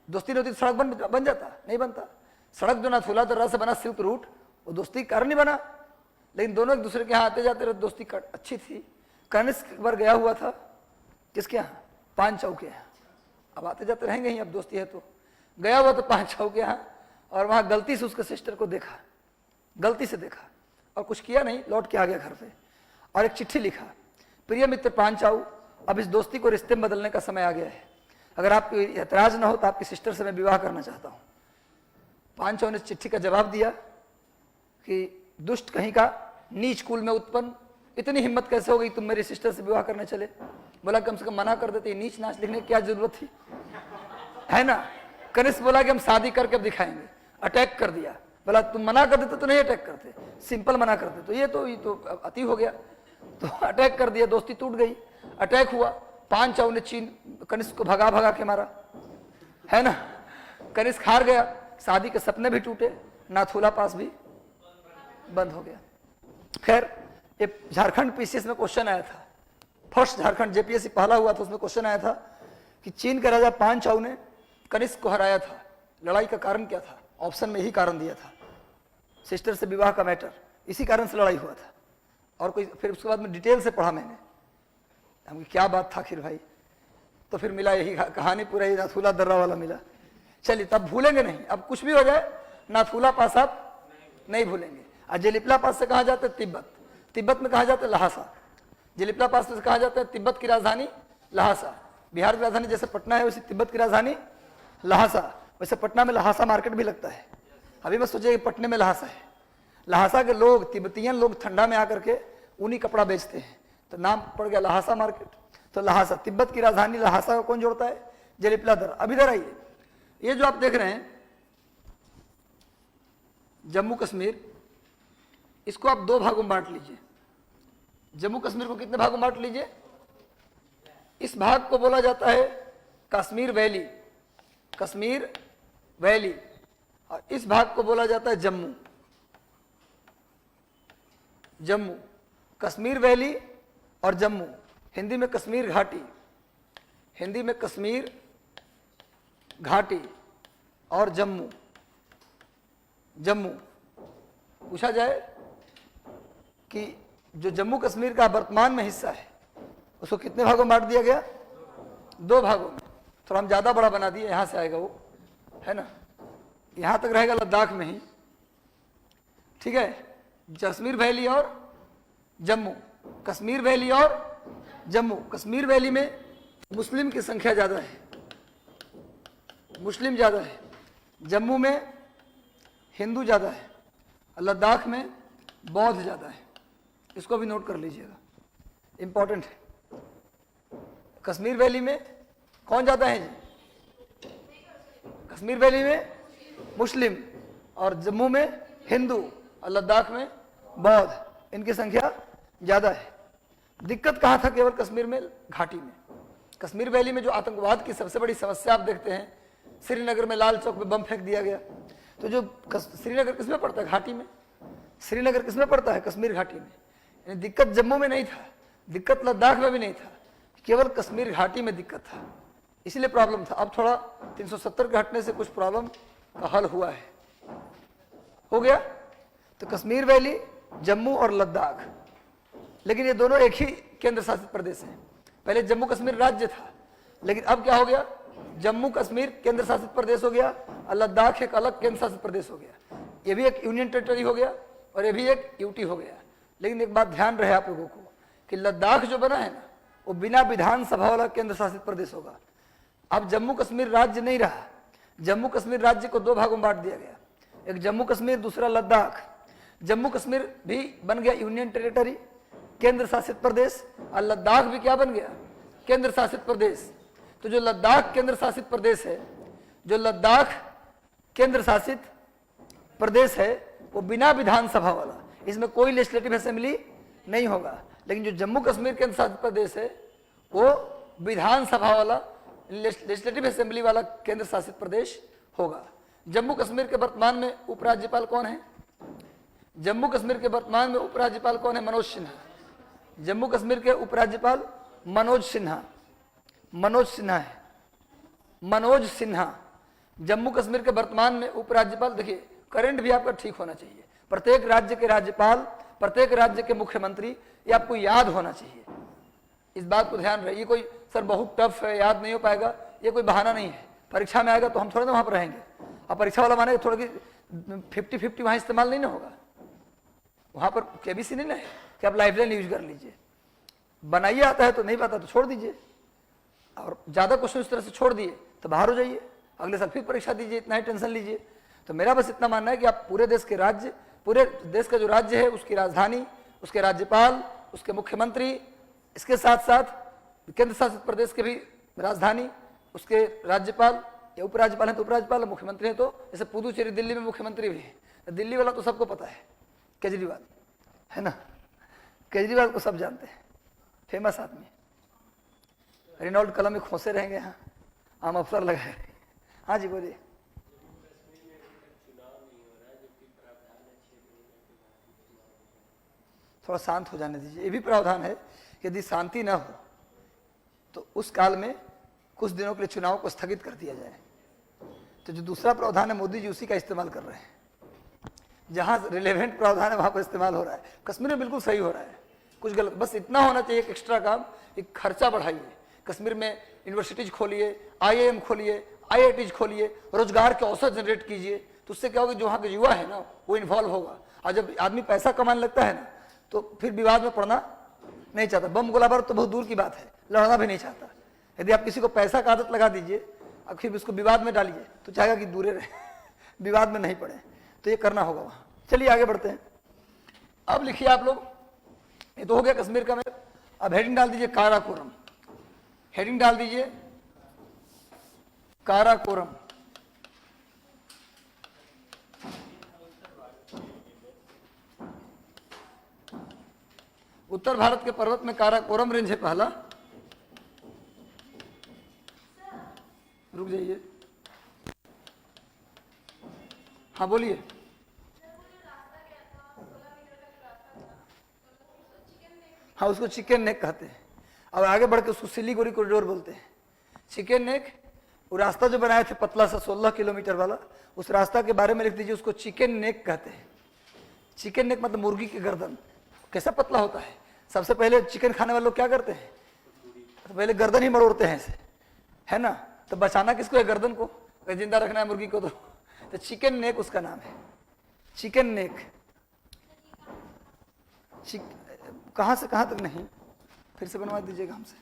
Speaker 2: दोस्ती नहीं होती सड़क बन जाता, नहीं बनता। सड़क जो नाथुला दर्रा से बना, सिल्क रूट, वो दोस्ती के कारण नहीं बना, लेकिन दोनों एक दूसरे के यहाँ आते जाते रहते, दोस्ती अच्छी थी। कनिष्क एक बार गया हुआ था किसके यहाँ, पांचाऊ के यहाँ। अब आते जाते रहेंगे ही, अब दोस्ती है तो। गया हुआ तो पांचाऊ के यहाँ, और वहाँ गलती से उसके सिस्टर को देखा, गलती से देखा, और कुछ किया नहीं, लौट के आ गया घर पे, और एक चिट्ठी लिखा, प्रिय मित्र पांचाऊ, अब इस दोस्ती को रिश्ते में बदलने का समय आ गया है, अगर आपको ऐतराज ना हो तो आपकी सिस्टर से मैं विवाह करना चाहता हूँ। पांचाऊ ने चिट्ठी का जवाब दिया कि दुष्ट कहीं का, नीच कुल में उत्पन्न, इतनी हिम्मत कैसे हो गई तुम मेरी सिस्टर से विवाह करने चले। बोला कम से कम मना कर देते, नीच नाच लिखने की क्या जरूरत थी, है ना। कनिष्क बोला कि हम शादी करके अब दिखाएंगे, अटैक कर दिया। बोला तुम मना कर देते तो नहीं अटैक करते, सिंपल मना करते तो ये तो अति हो गया, तो अटैक कर दिया, दोस्ती टूट गई। अटैक हुआ, पांचाऊ ने कनिष्क को भगा भगा के मारा, है ना। कनिष्क हार गया, शादी के सपने भी टूटे, नाथुला पास भी बंद हो गया। खैर, ये झारखंड पीसीएस में क्वेश्चन आया था, फर्स्ट झारखंड जेपीएससी पहला हुआ था, उसमें क्वेश्चन आया था कि चीन के राजा पांचाऊ ने कनिष्क को हराया था, लड़ाई का कारण क्या था। ऑप्शन में यही कारण दिया था, सिस्टर से विवाह का मैटर, इसी कारण से लड़ाई हुआ था। और कोई, फिर उसके बाद में डिटेल से पढ़ा मैंने, हम क्या बात था आखिर भाई, तो फिर मिला यही कहानी, पूरा ये नाथुला दर्रा वाला मिला। चलिए, तब भूलेंगे नहीं, अब कुछ भी हो जाए नाथुला पास आप नहीं भूलेंगे। और जेलिपला पास से कहा जाता है तिब्बत, तिब्बत में कहा जाता है लहासा। जेलिपला पास से कहा जाता है तिब्बत की राजधानी लहासा। बिहार की राजधानी जैसे पटना है, वैसे तिब्बत की राजधानी लहासा। वैसे पटना में लहासा मार्केट भी लगता है, अभी मत सोचिए कि पटने में लहासा है। लहासा के लोग, तिब्बतियन लोग ठंडा में आकर के ऊनी कपड़ा बेचते हैं, तो नाम पड़ गया लहासा मार्केट। तो लहासा, तिब्बत की राजधानी लहासा को कौन जोड़ता है, जेलिपला दर्रा। अब इधर आइए, ये जो आप देख रहे हैं जम्मू कश्मीर, इसको आप दो भागों में बांट लीजिए। जम्मू कश्मीर को कितने भागों में बांट लीजिए, इस भाग को बोला जाता है कश्मीर वैली, कश्मीर वैली, और इस भाग को बोला जाता है जम्मू, जम्मू। कश्मीर वैली और जम्मू, हिंदी में कश्मीर घाटी, हिंदी में कश्मीर घाटी और जम्मू, जम्मू। पूछा जाए कि जो जम्मू कश्मीर का वर्तमान में हिस्सा है, उसको कितने भागों में बांट दिया गया, दो भागों में। थोड़ा हम ज़्यादा बड़ा बना दिए, यहाँ से आएगा वो, है ना, यहाँ तक रहेगा लद्दाख में ही, ठीक है। कश्मीर वैली और जम्मू, कश्मीर वैली और जम्मू। कश्मीर वैली में मुस्लिम की संख्या ज़्यादा है, मुस्लिम ज़्यादा है। जम्मू में हिंदू ज़्यादा है, लद्दाख में बौद्ध ज़्यादा है। इसको भी नोट कर लीजिएगा, इंपॉर्टेंट है। कश्मीर वैली में कौन ज़्यादा है जी, कश्मीर वैली में मुस्लिम, और जम्मू में हिंदू, और लद्दाख में बौद्ध, इनकी संख्या ज़्यादा है। दिक्कत कहाँ था, केवल कश्मीर में, घाटी में। कश्मीर वैली में जो आतंकवाद की सबसे बड़ी समस्या आप देखते हैं, श्रीनगर में लाल चौक पे बम फेंक दिया गया, तो जो श्रीनगर किस में पड़ता है, घाटी में। श्रीनगर किस में पड़ता है, कश्मीर घाटी में। यानी दिक्कत जम्मू में नहीं था, दिक्कत लद्दाख में भी नहीं था, केवल कश्मीर घाटी में दिक्कत था। इसलिए प्रॉब्लम था। अब थोड़ा 370 के हटने से कुछ प्रॉब्लम का हल हुआ है। हो गया। तो कश्मीर वैली, जम्मू और लद्दाख, लेकिन ये दोनों एक ही केंद्र शासित प्रदेश हैं। पहले जम्मू कश्मीर राज्य था, लेकिन अब क्या हो गया, जम्मू कश्मीर केंद्र शासित प्रदेश हो गया और लद्दाख एक अलग केंद्र शासित प्रदेश हो गया। ये भी एक यूनियन टेरिटरी हो गया और ये भी एक यूटी हो गया। लेकिन एक बात ध्यान रहे आप लोगों को कि लद्दाख जो बना है ना, वो बिना विधानसभा वाला केंद्र शासित प्रदेश होगा। अब जम्मू कश्मीर राज्य नहीं रहा। जम्मू कश्मीर राज्य को दो भागों में बांट दिया गया, एक जम्मू कश्मीर, दूसरा लद्दाख। जम्मू कश्मीर भी बन गया यूनियन टेरिटरी, केंद्र शासित प्रदेश, और लद्दाख भी क्या बन गया, केंद्र शासित प्रदेश। तो जो लद्दाख केंद्र शासित प्रदेश है, जो लद्दाख केंद्र शासित प्रदेश है, वो बिना विधानसभा वाला, इसमें कोई लेजिस्लेटिव असेंबली नहीं होगा। लेकिन जो जम्मू कश्मीर केंद्र शासित प्रदेश है, वो विधानसभा वाला, लेजिस्लेटिव असेंबली वाला केंद्र शासित प्रदेश होगा। जम्मू कश्मीर के वर्तमान में उपराज्यपाल कौन है? जम्मू कश्मीर के वर्तमान में उपराज्यपाल कौन है? मनोज सिन्हा। जम्मू कश्मीर के उपराज्यपाल मनोज सिन्हा, मनोज सिन्हा है, मनोज सिन्हा। जम्मू कश्मीर के वर्तमान में उपराज्यपाल, देखिए करंट भी आपका ठीक होना चाहिए। प्रत्येक राज्य के राज्यपाल, प्रत्येक राज्य के मुख्यमंत्री, ये आपको याद होना चाहिए। इस बात को ध्यान रहे। ये कोई सर बहुत टफ है, याद नहीं हो पाएगा, ये कोई बहाना नहीं है। परीक्षा में आएगा तो हम थोड़ा ना वहाँ पर रहेंगे। अब परीक्षा वाला मानेगा थोड़ा कि 50-50 वहाँ इस्तेमाल नहीं ना होगा। वहाँ पर केबीसी नहीं ना है कि आप लाइफलाइन यूज कर लीजिए। बनाइए आता है तो, नहीं पता तो छोड़ दीजिए, और ज़्यादा क्वेश्चन इस तरह से छोड़ दिए तो बाहर हो जाइए, अगले साल फिर परीक्षा दीजिए, इतना ही टेंशन लीजिए। तो मेरा बस इतना मानना है कि आप पूरे देश के राज्य, पूरे देश का जो राज्य है उसकी राजधानी, उसके राज्यपाल, उसके मुख्यमंत्री, इसके साथ साथ केंद्र शासित प्रदेश के भी राजधानी, उसके राज्यपाल या उपराज्यपाल है तो उपराज्यपाल, मुख्यमंत्री है तो, जैसे पुदुचेरी दिल्ली में मुख्यमंत्री भी है। दिल्ली वाला तो सबको पता है, केजरीवाल है ना, केजरीवाल को सब जानते हैं, फेमस आदमी। रेनॉल्ड कलम में खोसे रहेंगे, यहाँ आम अफसर लगाए। हाँ जी बोलिए। थोड़ा शांत हो जाने दीजिए। ये भी प्रावधान है कि यदि शांति न हो तो उस काल में कुछ दिनों के लिए चुनाव को स्थगित कर दिया जाए। तो जो दूसरा प्रावधान है, मोदी जी उसी का इस्तेमाल कर रहे हैं। जहां रिलेवेंट प्रावधान है वहां पर इस्तेमाल हो रहा है। कश्मीर में बिल्कुल सही हो रहा है, कुछ गलत, बस इतना होना चाहिए एक एक्स्ट्रा काम, एक खर्चा बढ़ाइए। कश्मीर में यूनिवर्सिटीज खोलिए, IIM खोलिए, IITs खोलिए, रोजगार के अवसर जनरेट कीजिए। तो उससे क्या होगा, जो वहाँ के युवा है ना वो इन्वॉल्व होगा। और जब आदमी पैसा कमाने लगता है ना तो फिर विवाद में पड़ना नहीं चाहता। बम गोला बारूद तो बहुत दूर की बात है, लड़ना भी नहीं चाहता। यदि आप किसी को पैसा का आदत लगा दीजिए और फिर उसको विवाद में डालिए तो चाहेगा कि दूरे रहे, विवाद में नहीं पड़े। तो ये करना होगा वहाँ। चलिए आगे बढ़ते हैं। अब लिखिए आप लोग, ये तो हो गया कश्मीर का मैप। अब हेडिंग डाल दीजिए काराकोरम, हेडिंग डाल दीजिए काराकोरम। उत्तर भारत के पर्वत में काराकोरम रेंज है पहला। रुक जाइए, हाँ बोलिए। हाँ उसको चिकन नेक कहते हैं, और आगे बढ़ के उसको सिलीगुड़ी कॉरिडोर बोलते हैं। चिकन नेक वो रास्ता जो बनाए थे पतला सा 16 किलोमीटर वाला, उस रास्ता के बारे में लिख दीजिए, उसको चिकन नेक कहते हैं। चिकन नेक मतलब मुर्गी की गर्दन। कैसा पतला होता है। सबसे पहले चिकन खाने वाले लोग क्या करते हैं, तो पहले गर्दन ही मरोड़ते हैं ऐसे, है ना। तो बचाना किसको है, गर्दन को, जिंदा रखना है मुर्गी को। तो चिकन नेक उसका नाम है, चिकन नेक। कहाँ से कहाँ तक नहीं, फिर से बनवा दीजिएगा हमसे।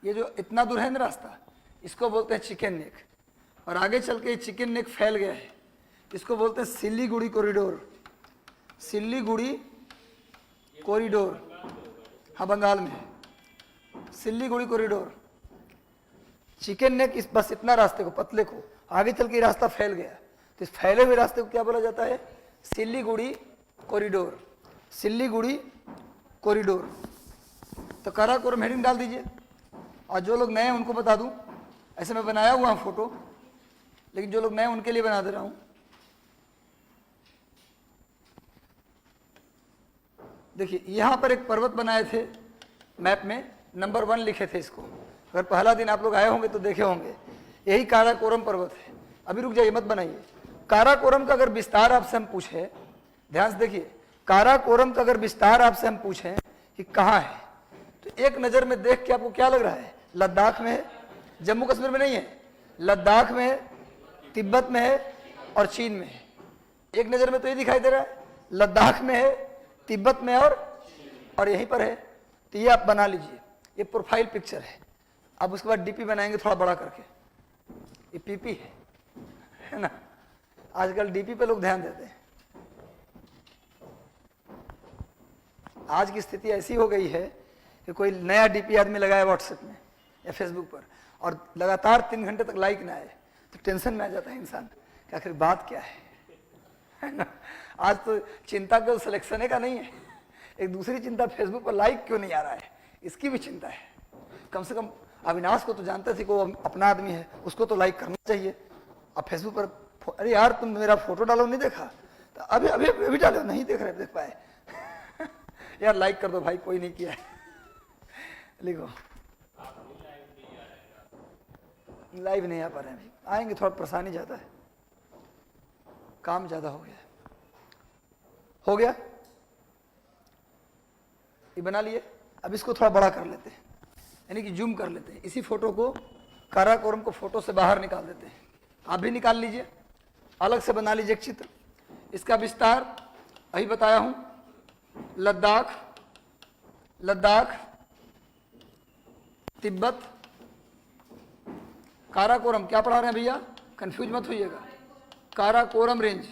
Speaker 2: ये जो इतना दूर है ना रास्ता, इसको बोलते हैं चिकन नेक। और आगे चल के चिकन नेक फैल गया है, इसको बोलते हैं सिलीगुड़ी कॉरिडोर। सिलीगुड़ी कॉरिडोर, हाँ बंगाल में है सिलीगुड़ी कॉरिडोर। चिकन नेक इस बस इतना रास्ते को, पतले को, आगे चल के रास्ता फैल गया। तो इस फैले हुए रास्ते को क्या बोला जाता है, सिलीगुड़ी कॉरिडोर, सिलीगुड़ी कॉरिडोर। तो काराकोरम हेडिंग डाल दीजिए। और जो लोग नए हैं उनको बता दूं, ऐसे मैं बनाया हुआ फोटो, लेकिन जो लोग नए हैं उनके लिए बना दे रहा हूं। देखिए यहां पर एक पर्वत बनाए थे मैप में नंबर 1 लिखे थे इसको। अगर पहला दिन आप लोग आए होंगे तो देखे होंगे, यही काराकोरम पर्वत है। अभी रुक जाइए, मत बनाइए। काराकोरम का अगर विस्तार आपसे हम पूछे, ध्यान से देखिए, काराकोरम का अगर विस्तार आपसे हम पूछें कि कहाँ है, तो एक नज़र में देख के आपको क्या लग रहा है? लद्दाख में है, जम्मू कश्मीर में नहीं है, लद्दाख में है, तिब्बत में है और चीन में है। एक नज़र में तो ये दिखाई दे रहा है, लद्दाख में है, तिब्बत में और यहीं पर है। तो ये आप बना लीजिए, ये प्रोफाइल पिक्चर है। अब उसके बाद डीपी बनाएंगे थोड़ा बड़ा करके, ये पीपी है ना। आजकल डीपी पे लोग ध्यान देते हैं। आज की स्थिति ऐसी हो गई है कि कोई नया डीपी आदमी लगाए व्हाट्सएप में या फेसबुक पर और लगातार 3 घंटे तक लाइक ना आए तो टेंशन में आ जाता है इंसान कि आखिर बात क्या है ना। आज तो चिंता केवल सिलेक्शन का नहीं है, एक दूसरी चिंता फेसबुक पर लाइक क्यों नहीं आ रहा है, इसकी भी चिंता है। कम से कम अविनाश को तो जानते थे कि वो अपना आदमी है, उसको तो लाइक करना चाहिए। अब फेसबुक पर अरे यार तुम मेरा फोटो डालो, नहीं देखा? तो अभी अभी अभी डालो, नहीं देख रहे, देख पाए यार लाइक कर दो भाई, कोई नहीं किया है। लिखो लाइव नहीं आ पा रहे हैं, अभी आएंगे, थोड़ा परेशानी ज़्यादा है, काम ज़्यादा हो गया। हो गया, ये बना लिए। अब इसको थोड़ा बड़ा कर लेते हैं, यानी कि जूम कर लेते हैं। इसी फोटो को, काराकोरम को फोटो से बाहर निकाल देते हैं। आप भी निकाल लीजिए, अलग से बना लीजिए एक चित्र। इसका विस्तार अभी बताया हूं, लद्दाख, लद्दाख, तिब्बत, काराकोरम। क्या पढ़ा रहे हैं भैया, कंफ्यूज मत होइएगा। काराकोरम रेंज,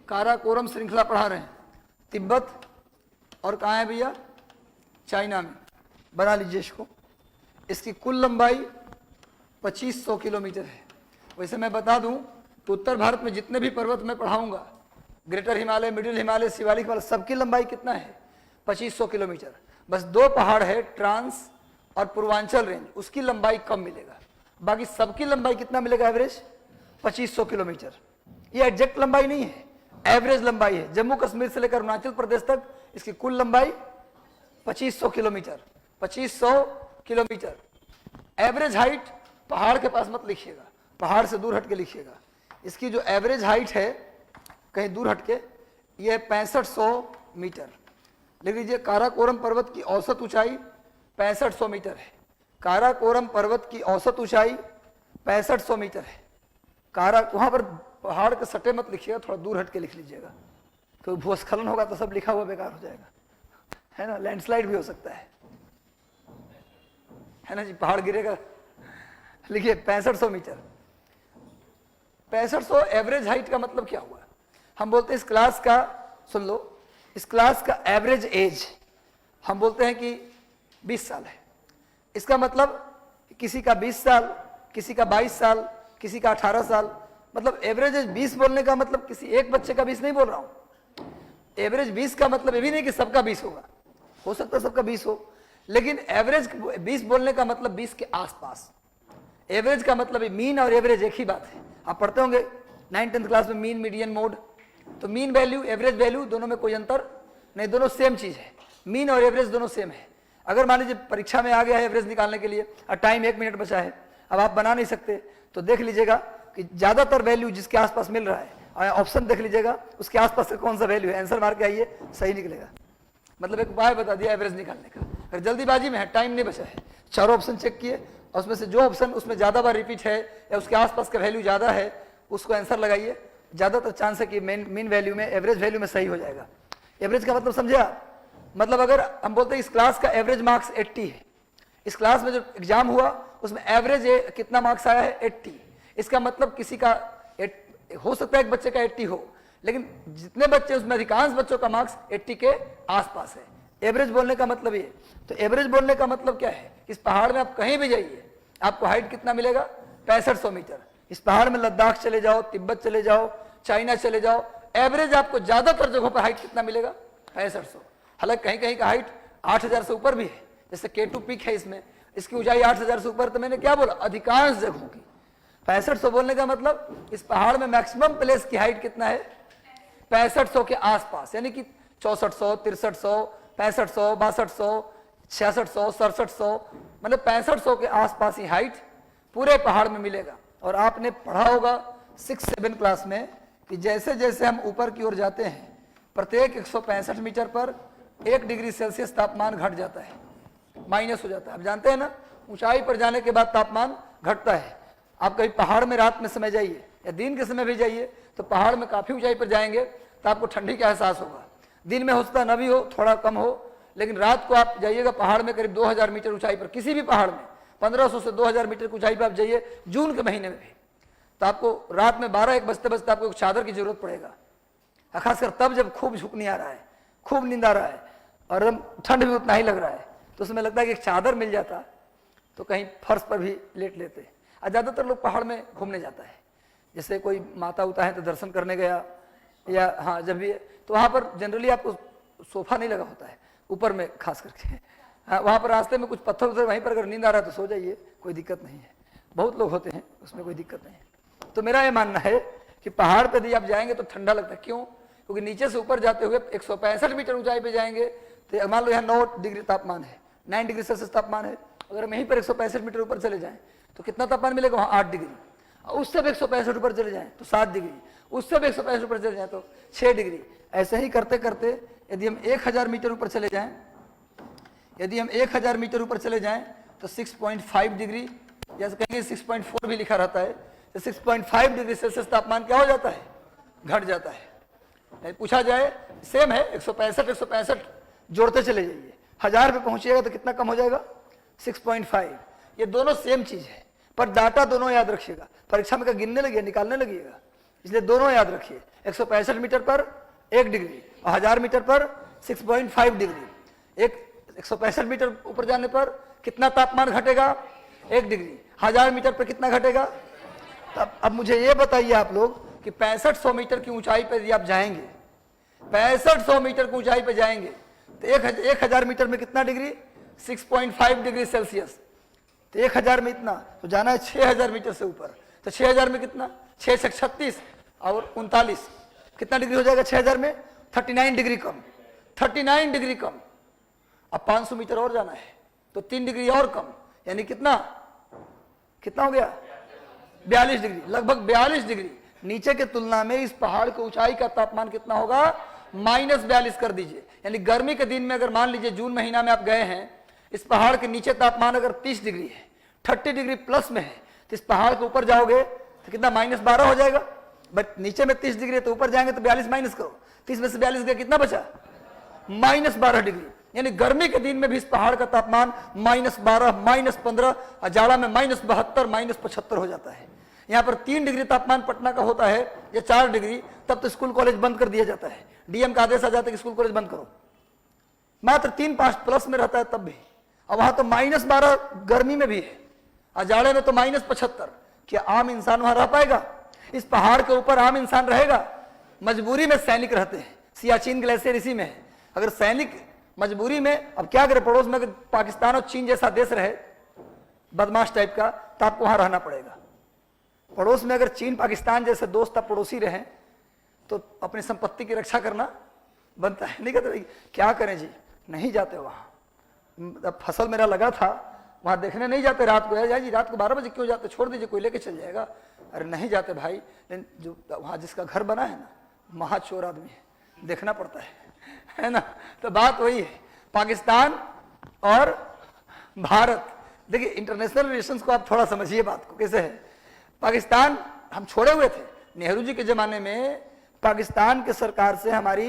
Speaker 2: काराकोरम श्रृंखला पढ़ा रहे हैं। तिब्बत और कहाँ है भैया, चाइना में। बना लीजिए इसको। इसकी कुल लंबाई 2500 किलोमीटर है। वैसे मैं बता दूं तो उत्तर भारत में जितने भी पर्वत मैं पढ़ाऊंगा, ग्रेटर हिमालय, मिडिल हिमालय, शिवालिक हिमालय, सबकी लंबाई कितना है? 2500 किलोमीटर। बस 2 पहाड़ है, ट्रांस और पूर्वांचल रेंज, उसकी लंबाई कम मिलेगा। बाकी सबकी लंबाई कितना मिलेगा एवरेज? 2500 किलोमीटर। ये एग्जैक्ट लंबाई नहीं है, एवरेज लंबाई है। जम्मू कश्मीर से लेकर अरुणाचल प्रदेश तक इसकी कुल लंबाई 2500 किलोमीटर। 2500 किलोमीटर। एवरेज हाइट पहाड़ के पास मत लिखिएगा, पहाड़ से दूर हट के लिखिएगा। इसकी जो एवरेज हाइट है कहीं दूर हट के, ये 6500 मीटर। लिख लीजिए, काराकोरम पर्वत की औसत ऊंचाई 6500 मीटर है। काराकोरम पर्वत की औसत ऊंचाई 6500 मीटर है। वहां पर पहाड़ के सटे मत लिखिएगा, थोड़ा दूर हट के लिख लीजिएगा, क्योंकि भूस्खलन होगा तो सब लिखा हुआ बेकार हो जाएगा, है ना। लैंडस्लाइड भी हो सकता है ना जी, पहाड़ गिरेगा। लिखिए 6500 मीटर। 6500 एवरेज हाइट का मतलब क्या हुआ? हम बोलते हैं इस क्लास का, सुन लो, इस क्लास का एवरेज एज हम बोलते हैं कि 20 साल है। इसका मतलब किसी का 20 साल, किसी का 22 साल, किसी का 18 साल, मतलब एवरेज एज 20 बोलने का मतलब किसी एक बच्चे का 20 नहीं बोल रहा हूं। एवरेज 20 का मतलब ये भी नहीं कि सबका 20 होगा, हो सकता है सबका 20 हो, लेकिन एवरेज 20 बोलने का मतलब 20 के आसपास। एवरेज का मतलब मीन और एवरेज एक ही बात है। आप पढ़ते होंगे 9th-10th क्लास में मीन, मीडियन, मोड। तो मीन वैल्यू, एवरेज वैल्यू, दोनों में कोई अंतर नहीं, दोनों सेम चीज है। मीन और एवरेज दोनों सेम है। अगर मान लीजिए परीक्षा में आ गया है एवरेज निकालने के लिए और टाइम 1 मिनट बचा है, अब आप बना नहीं सकते, तो देख लीजिएगा कि ज्यादातर वैल्यू जिसके आसपास मिल रहा है, ऑप्शन देख लीजिएगा उसके आसपास से कौन सा वैल्यू है, आंसर मार के आइए, सही निकलेगा। मतलब एक उपाय बता दिया एवरेज निकालने का। अगर जल्दीबाजी में है, टाइम नहीं बचा है, चारों ऑप्शन चेक किए और उसमें से जो ऑप्शन उसमें ज्यादा बार रिपीट है या उसके आसपास का वैल्यू ज्यादा है, उसको आंसर लगाइए। ज्यादातर चांस है कि मीन वैल्यू में, एवरेज वैल्यू में सही हो जाएगा। एवरेज का मतलब समझे आप? मतलब अगर हम बोलते हैं इस क्लास का एवरेज मार्क्स 80 है, इस क्लास में जो एग्जाम हुआ उसमें एवरेज कितना मार्क्स आया है? 80। इसका मतलब किसी का हो सकता है एक बच्चे का 80 हो, लेकिन जितने बच्चे उसमें अधिकांश बच्चों का मार्क्स 80 के आसपास है। एवरेज बोलने का मतलब ये। तो एवरेज बोलने का मतलब क्या है? इस पहाड़ में आप कहीं भी जाइए, आपको हाइट कितना मिलेगा? 6500 मीटर। इस पहाड़ में लद्दाख चले जाओ, तिब्बत चले जाओ, चाइना चले जाओ, एवरेज आपको ज्यादातर जगहों पर हाइट कितना मिलेगा? 6500। हालांकि कहीं कहीं का हाइट 8000 से ऊपर भी है, जैसे K2 पीक है, इसमें इसकी ऊंचाई 8000 से ऊपर। तो मैंने क्या बोला? अधिकांश जगहों की। 6500 बोलने का मतलब इस पहाड़ में मैक्सिमम प्लेस की हाइट कितना है? 6500 के आसपास, यानी कि 6400, 6300, 6500, 6200, 6600, 6700, मतलब 6500 के आसपास ही हाइट पूरे पहाड़ में मिलेगा। और आपने पढ़ा होगा 6-7 क्लास में कि जैसे जैसे हम ऊपर की ओर जाते हैं प्रत्येक 165 मीटर पर 1 डिग्री सेल्सियस तापमान घट जाता है, माइनस हो जाता है। आप जानते हैं ना, ऊंचाई पर जाने के बाद तापमान घटता है। आप कभी पहाड़ में रात में समय जाइए या दिन के समय भी जाइए तो पहाड़ में काफ़ी ऊंचाई पर जाएंगे तो आपको ठंडी का एहसास होगा। दिन में हो सकता न भी हो, थोड़ा कम हो, लेकिन रात को आप जाइएगा पहाड़ में करीब 2000 मीटर ऊंचाई पर, किसी भी पहाड़ में 1500 से 2000 मीटर की ऊंचाई पर आप जाइए जून के महीने में भी, तो आपको रात में 12-1 बजते बजते आपको एक चादर की जरूरत पड़ेगा। खासकर तब जब खूब झुकनी आ रहा है, खूब नींद आ रहा है और ठंड भी उतना ही लग रहा है, तो उसमें लगता है कि एक चादर मिल जाता तो कहीं फर्श पर भी लेट लेते। और ज़्यादातर लोग पहाड़ में घूमने जाता है, जैसे कोई माता उता है तो दर्शन करने गया, या हाँ जब भी, तो वहाँ पर जनरली आपको सोफा नहीं लगा होता है ऊपर में खास करके। हाँ, वहाँ पर रास्ते में कुछ पत्थर उधर, वहीं पर अगर नींद आ रहा है तो सो जाइए, कोई दिक्कत नहीं है। बहुत लोग होते हैं, उसमें कोई दिक्कत नहीं है। तो मेरा ये मानना है कि पहाड़ पर यदि आप जाएंगे तो ठंडा लगता है। क्यों? क्योंकि नीचे से ऊपर जाते हुए 165 मीटर ऊंचाई पे जाएंगे तो मान लो यहाँ 9 डिग्री तापमान है, 9 डिग्री सेल्सियस तापमान है। अगर हम यहीं पर 165 मीटर ऊपर चले जाएं तो कितना तापमान मिलेगा? वहाँ 8 डिग्री। उससे भी 165 ऊपर चले जाएं तो 7 डिग्री, उससे भी 165 ऊपर चले जाएं तो 6 डिग्री। ऐसे ही करते करते यदि हम 1000 मीटर ऊपर चले जाएं, यदि हम 1000 मीटर ऊपर चले जाएं तो 6.5 डिग्री, जैसे कहेंगे 6.4 भी लिखा रहता है, तो 6.5 डिग्री सेल्सियस तापमान क्या हो जाता है? घट जाता है। पूछा जाए सेम है, 165 जोड़ते चले जाइए, 1000 पे पहुंचिएगा तो कितना कम हो जाएगा? 6.5। ये दोनों सेम चीज है, पर डाटा दोनों याद रखिएगा। परीक्षा में गिनने लगिए, निकालने लगिएगा, इसलिए दोनों याद रखिए। 165 मीटर पर 1 डिग्री और 1000 मीटर पर 6.5 डिग्री। 165 मीटर ऊपर जाने पर कितना तापमान घटेगा? 1 डिग्री। 1000 मीटर पर कितना घटेगा? अब मुझे ये बताइए आप लोग कि 6500 मीटर की ऊंचाई पर यदि आप जाएंगे, 6500 मीटर की ऊंचाई पर जाएंगे तो 1000 मीटर में कितना डिग्री? 6.5 degree Celsius. तो 1000 में इतना, तो जाना है 6000 मीटर से ऊपर, तो 6000 में कितना? 6 से 36 और 39, कितना डिग्री हो जाएगा 6000 में? 39 डिग्री कम, 39 डिग्री कम। अब 500 मीटर और जाना है तो 3 डिग्री और कम, यानी कितना हो गया? 42 डिग्री, लगभग 42 डिग्री। नीचे के तुलना में इस पहाड़ की ऊंचाई का तापमान कितना होगा? -42 कर दीजिए। यानी गर्मी के दिन में अगर मान लीजिए जून महीना में आप गए हैं, इस पहाड़ के नीचे तापमान अगर 30 डिग्री है, 30 डिग्री प्लस में है, तो इस पहाड़ के ऊपर जाओगे तो कितना? -12 हो जाएगा। बट नीचे में 30 डिग्री है तो ऊपर जाएंगे तो 42 माइनस करो, 30 में से 42 गया, कितना बचा? -12 डिग्री। यानी गर्मी के दिन में भी इस पहाड़ का तापमान -12, -15 और जाड़ा में -72, -75 हो जाता है। यहाँ पर 3 डिग्री तापमान पटना का होता है या 4 डिग्री, तब तो स्कूल कॉलेज बंद कर दिया जाता है। डीएम का आदेश आ जाता है कि स्कूल कॉलेज बंद करो। मात्र 3-5 प्लस में रहता है तब भी, और वहां तो -12 गर्मी में भी है और जाड़े में तो -75। क्या आम इंसान वहां रह पाएगा? इस पहाड़ के ऊपर आम इंसान रहेगा? मजबूरी में सैनिक रहते हैं। सियाचिन ग्लेशियर इसी में है। अगर सैनिक मजबूरी में, अब क्या करें, पड़ोस में अगर पाकिस्तान और चीन जैसा देश रहे बदमाश टाइप का, तो आपको वहां रहना पड़ेगा। पड़ोस में अगर चीन पाकिस्तान जैसे दोस्त आप पड़ोसी रहे तो अपनी संपत्ति की रक्षा करना बनता है। नहीं कहते क्या करें जी, नहीं जाते वहां। अब फसल मेरा लगा था, वहां देखने नहीं जाते रात को। यार जी रात को 12 बजे क्यों जाते? छोड़ दीजिए, कोई लेके चल जाएगा। अरे नहीं जाते भाई, लेकिन जो वहां जिसका घर बना है ना, महाचोर आदमी है, देखना पड़ता है ना। तो बात वही है, पाकिस्तान और भारत। देखिए इंटरनेशनल रिलेशंस को आप थोड़ा समझिए बात को कैसे है। पाकिस्तान हम छोड़े हुए थे, नेहरू जी के जमाने में पाकिस्तान के सरकार से हमारी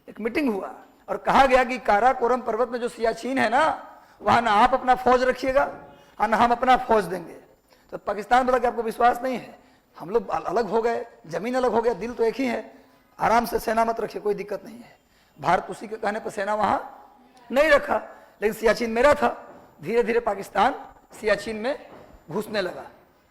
Speaker 2: एक मीटिंग हुआ और कहा गया कि काराकोरम पर्वत में जो सियाचिन है ना, वहां ना आप अपना फौज रखिएगा और ना हम अपना फौज देंगे। तो पाकिस्तान बोला कि आपको विश्वास नहीं है, हम लोग अलग हो गए, जमीन अलग हो गया, दिल तो एक ही है, आराम से सेना मत रखिए, कोई दिक्कत नहीं है। भारत उसी के कहने पर सेना वहां नहीं रखा, लेकिन सियाचिन मेरा था। धीरे धीरे पाकिस्तान सियाचिन में घुसने लगा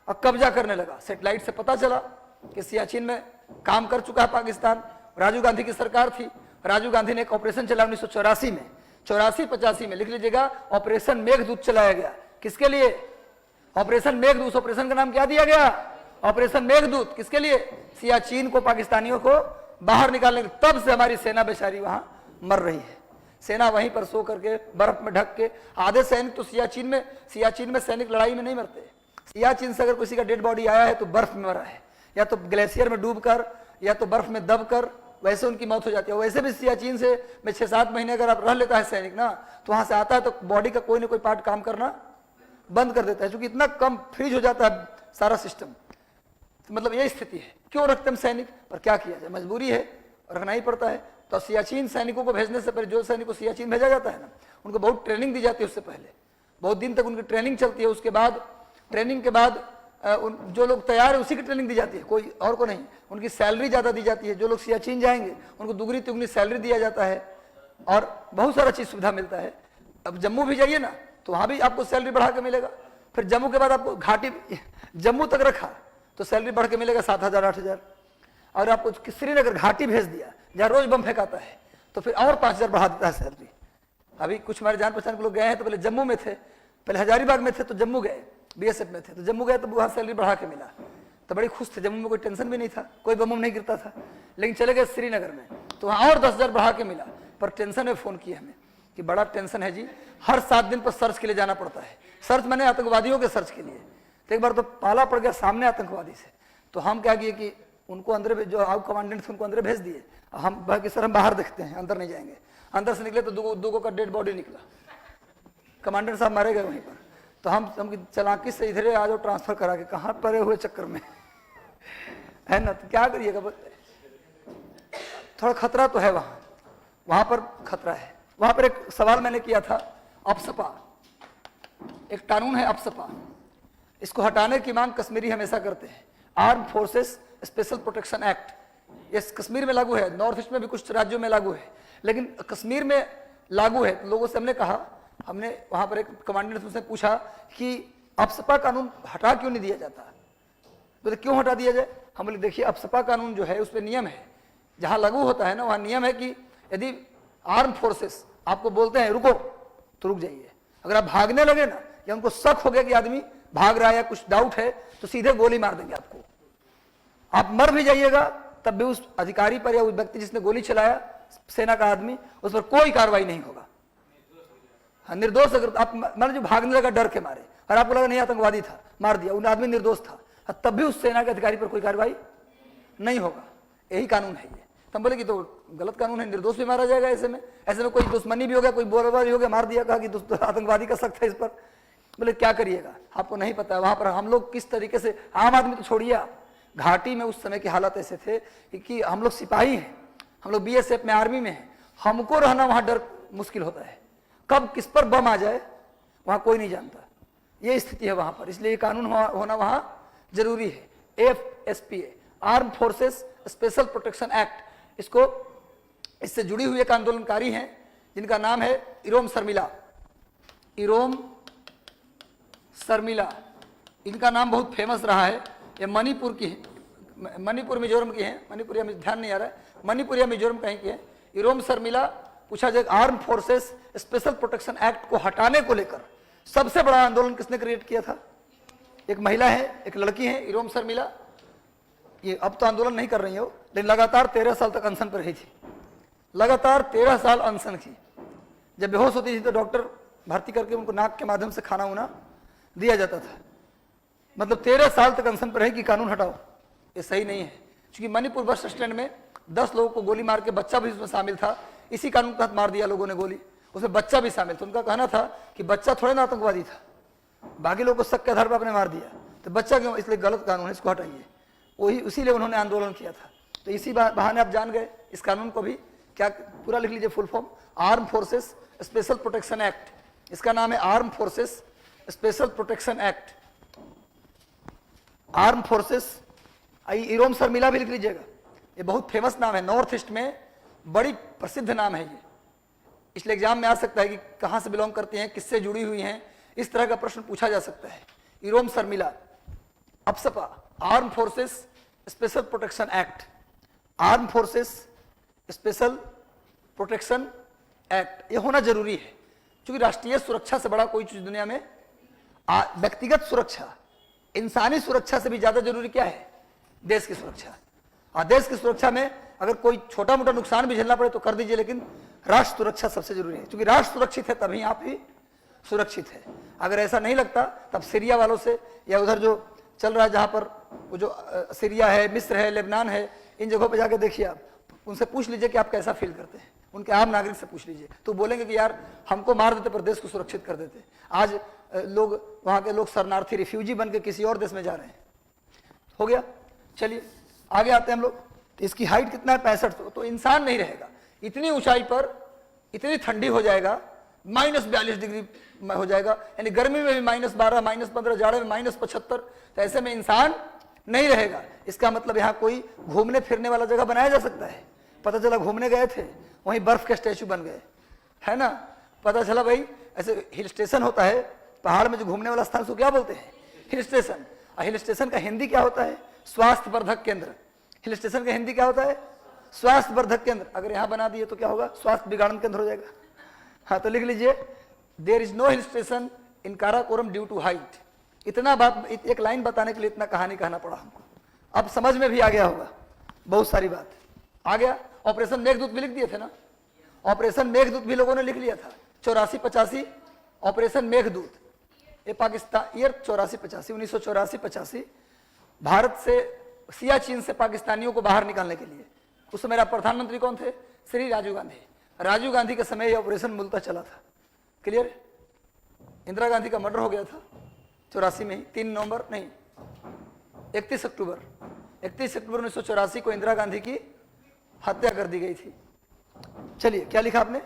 Speaker 2: और कब्जा करने लगा। सैटेलाइट से पता चला कि सियाचिन में काम कर चुका है पाकिस्तान। राजीव गांधी की सरकार थी, राजीव गांधी ने एक ऑपरेशन चला 1984 में, 84-85 में, लिख लीजिएगा, ऑपरेशन मेघदूत चलाया गया। किसके लिए? ऑपरेशन मेघदूत। ऑपरेशन का नाम क्या दिया गया? ऑपरेशन मेघदूत। किसके लिए? सियाचिन को, पाकिस्तानियों को बाहर निकालने के। तब से हमारी सेना बेचारी वहां मर रही है। सेना वहीं पर सो करके बर्फ में ढक के, आधे सैनिक तो सियाचिन में सैनिक लड़ाई में नहीं मरते। सियाचिन से अगर किसी का डेड बॉडी आया है तो बर्फ में मरा है, या तो ग्लेशियर में डूबकर या तो बर्फ में दबकर, वैसे उनकी मौत हो जाती है। वैसे भी सियाचिन से में 6-7 महीने अगर आप रह लेता है सैनिक ना, तो वहां से आता है तो बॉडी का कोई ना कोई पार्ट काम करना बंद कर देता है, क्योंकि इतना कम फ्रीज हो जाता है सारा सिस्टम। तो मतलब ये स्थिति है। क्यों रखते हम सैनिक, पर क्या किया जाए, मजबूरी है, रखना ही पड़ता है। तो सियाचिन सैनिकों को भेजने से पहले, जो सैनिक को सियाचिन भेजा जाता है ना, उनको बहुत ट्रेनिंग दी जाती है। उससे पहले बहुत दिन तक उनकी ट्रेनिंग चलती है। उसके बाद ट्रेनिंग के बाद जो लोग तैयार है उसी की ट्रेनिंग दी जाती है, कोई और को नहीं। उनकी सैलरी ज़्यादा दी जाती है। जो लोग सियाचिन जाएंगे उनको दुगनी तिगुनी सैलरी दिया जाता है और बहुत सारा चीज़ सुविधा मिलता है। अब जम्मू भी जाइए ना तो वहाँ भी आपको सैलरी बढ़ा के मिलेगा। फिर जम्मू के बाद आपको घाटी जम्मू तक रखा तो सैलरी बढ़ के मिलेगा 7,000 8,000। और आपको श्रीनगर घाटी भेज दिया जहाँ रोज बम फेंकाता है तो फिर और 5,000 बढ़ा देता है सैलरी। अभी कुछ हमारे जान पहचान के लोग गए हैं तो पहले जम्मू में थे, पहले हजारीबाग में थे तो जम्मू गए, बीएसएफ में थे तो जम्मू गए तो वहाँ सैलरी बढ़ा के मिला तो बड़ी खुश थे। जम्मू में कोई टेंशन भी नहीं था, कोई बम नहीं गिरता था। लेकिन चले गए श्रीनगर में तो वहाँ और 10,000 बढ़ा के मिला। पर टेंशन में फ़ोन किया हमें कि बड़ा टेंशन है जी, हर 7 दिन पर सर्च के लिए जाना पड़ता है। सर्च मैंने आतंकवादियों के सर्च के लिए। तो एक बार तो पाला पड़ गया सामने आतंकवादी से, तो हम क्या किए कि उनको अंदर, जो आउट कमांडेंट थे उनको अंदर भेज दिए। हम बाकी सर हम बाहर देखते हैं, अंदर नहीं जाएंगे। अंदर से निकले तो दुगो का डेड बॉडी निकला, कमांडेंट साहब मारे गए वहीं पर। तो हम चलाकी से इधर आ जाओ ट्रांसफर करा के, कहाँ पड़े हुए चक्कर में है ना। तो क्या करिएगा, थोड़ा खतरा तो है वहाँ पर खतरा है। वहाँ पर एक सवाल मैंने किया था, अपसपा एक कानून है अपसपा, इसको हटाने की मांग कश्मीरी हमेशा करते हैं। Arm forces special protection act, ये कश्मीर में लागू है, नॉर्थ ईस्ट में भी कुछ राज्यों में लागू है, लेकिन कश्मीर में लागू है। तो लोगों से हमने कहा, हमने वहाँ पर एक कमांडेंट से पूछा कि अपसपा कानून हटा क्यों नहीं दिया जाता। बोले क्यों हटा दिया जाए। हम बोले देखिए अपसपा कानून जो है उस पर नियम है, जहाँ लागू होता है ना वहाँ नियम है कि यदि आर्म फोर्सेस आपको बोलते हैं रुको तो रुक जाइए। अगर आप भागने लगे ना, या उनको शक हो गया कि आदमी भाग रहा है या कुछ डाउट है, तो सीधे गोली मार देंगे आपको। आप मर भी जाइएगा तब भी उस अधिकारी पर या उस व्यक्ति जिसने गोली चलाया, सेना का आदमी, उस पर कोई कार्रवाई नहीं होगा। हाँ, निर्दोष। अगर आप मान जो भागने लगा डर के मारे और आपको लगा नहीं आतंकवादी था, मार दिया, उन आदमी निर्दोष था, तब भी उस सेना के अधिकारी पर कोई कार्रवाई नहीं होगा। यही कानून है ये। तो हम बोले कि तो गलत कानून है, निर्दोष भी मारा जाएगा। ऐसे में कोई दुश्मनी भी हो गया, कोई बोलबाजी हो गया, मार दिया, कहा कि आतंकवादी का शक था इस पर। बोले क्या करिएगा, आपको नहीं पता है वहां पर हम लोग किस तरीके से, आम आदमी तो छोड़िए आप, घाटी में उस समय के हालात ऐसे थे कि हम लोग सिपाही हैं, हम लोग बीएसएफ में, आर्मी में हैं, हमको रहना वहां डर मुश्किल होता है। कब किस पर बम आ जाए वहां कोई नहीं जानता। ये स्थिति है वहां पर, इसलिए ये कानून होना वहां जरूरी है। AFSPA, arm forces special protection act, इससे जुड़ी हुई एक आंदोलनकारी हैं जिनका नाम है इरोम शर्मिला। इनका नाम बहुत फेमस रहा है। ये मणिपुर की है, मणिपुर मिजोरम की हैं, मणिपुर या ध्यान नहीं आ रहा है, मणिपुर या मिजोरम कहीं की है। इरोम शर्मिला पूछा जाए arm forces special protection act को हटाने को लेकर सबसे बड़ा आंदोलन किसने क्रिएट किया था। एक महिला है, एक लड़की है, इरोम शर्मिला। ये अब तो आंदोलन नहीं कर रही हो, लेकिन लगातार 13 साल तक अनशन पर रही थी, लगातार 13 साल अनशन की। जब बेहोश होती थी तो डॉक्टर भर्ती करके उनको नाक के माध्यम से खाना उना दिया जाता था। मतलब 13 साल तक अनशन पर रही कि कानून हटाओ, ये सही नहीं है। क्योंकि मणिपुर बस स्टैंड में 10 लोगों को गोली मार के, बच्चा भी उसमें शामिल था, इसी कानून के तहत मार दिया लोगों ने गोली, उसमें बच्चा भी शामिल था। उनका कहना था कि बच्चा थोड़े ना आतंकवादी था, बाकी लोगों को शक के आधार पर आपने मार दिया, तो बच्चा क्यों, इसलिए गलत कानून है, इसको हटाइए। वही उसीलिए उन्होंने आंदोलन किया था। तो इसी बहाने आप जान गए इस कानून को भी, क्या पूरा लिख लीजिए full form, arm forces special protection act. इसका नाम है arm forces special protection act, arm forces. Irom Sharmila भी लिख लीजिएगा, ये बहुत फेमस नाम है, नॉर्थ ईस्ट में बड़ी प्रसिद्ध नाम है ये, इसलिए एग्जाम में आ सकता है कि कहाँ से बिलोंग करती हैं, किससे जुड़ी हुई हैं, इस तरह का प्रश्न पूछा जा सकता है। Irom Sharmila, AFSPA, arm forces special protection act, arm forces special protection act, ये होना जरूरी है। क्योंकि राष्ट्रीय सुरक्षा से बड़ा कोई चीज दुनिया में, व्यक्तिगत सुरक्षा, इंसानी सुरक्षा से भी ज्यादा जरूरी क्या है, देश की सुरक्षा। देश की सुरक्षा में अगर कोई छोटा मोटा नुकसान भी झेलना पड़े तो कर दीजिए, लेकिन राष्ट्र सुरक्षा सबसे जरूरी है, क्योंकि राष्ट्र सुरक्षित है तभी आप भी सुरक्षित है। अगर ऐसा नहीं लगता तब सीरिया वालों से या उधर जो चल रहा है जहां पर वो जो सीरिया है, मिस्र है, लेबनान है, इन जगहों पे जाके देखिए, आप उनसे पूछ लीजिए कि आप कैसा फील करते हैं, उनके आम नागरिक से पूछ लीजिए, तो बोलेंगे कि यार हमको मार देते पर देश को सुरक्षित कर देते। आज लोग वहां के लोग शरणार्थी रिफ्यूजी बन के किसी और देश में जा रहे हैं। हो गया, चलिए आगे आते हैं हम लोग। तो इसकी हाइट कितना है? 65। तो इंसान नहीं रहेगा इतनी ऊंचाई पर, इतनी ठंडी हो जाएगा, -42 डिग्री में हो जाएगा, यानी गर्मी में भी -12, -15, जाड़े में -75। तो ऐसे में इंसान नहीं रहेगा। इसका मतलब यहाँ कोई घूमने फिरने वाला जगह बनाया जा सकता है। पता चला घूमने गए थे, वहीं बर्फ के स्टैचू बन गए, है ना। पता चला भाई ऐसे हिल स्टेशन होता है पहाड़ में, जो घूमने वाला स्थान, उसको क्या बोलते हैं? Hill station. और हिल स्टेशन का हिंदी क्या होता है? स्वास्थ्य वर्धक केंद्र। हिल स्टेशन का हिंदी क्या होता है? स्वास्थ्य वर्धक केंद्र। अगर यहाँ बना दिए तो क्या होगा? स्वास्थ्य बिगाड़न केंद्र हो जाएगा। हाँ, तो लिख लीजिए, there is no hill station in Karakoram due to height. इतना बात, एक लाइन बताने के लिए इतना कहानी कहना पड़ा हमको। अब समझ में भी आ गया होगा, बहुत सारी बात आ गया। ऑपरेशन मेघदूत भी लिख दिए थे ना, ऑपरेशन मेघदूत भी लोगों ने लिख लिया था। 84-85 ऑपरेशन मेघदूत, ये पाकिस्तान, ईयर 84-85, 1984-85, भारत से सियाचिन से पाकिस्तानियों को बाहर निकालने के लिए। उस समय मेरा प्रधानमंत्री कौन थे? श्री राजीव गांधी। राजीव गांधी के समय यह ऑपरेशन मूलतः चला था। क्लियर? इंदिरा गांधी का मर्डर हो गया था 84 में ही, 3 नवंबर नहीं 31 अक्टूबर 1984 को इंदिरा गांधी की हत्या कर दी गई थी। चलिए, क्या लिखा आपने?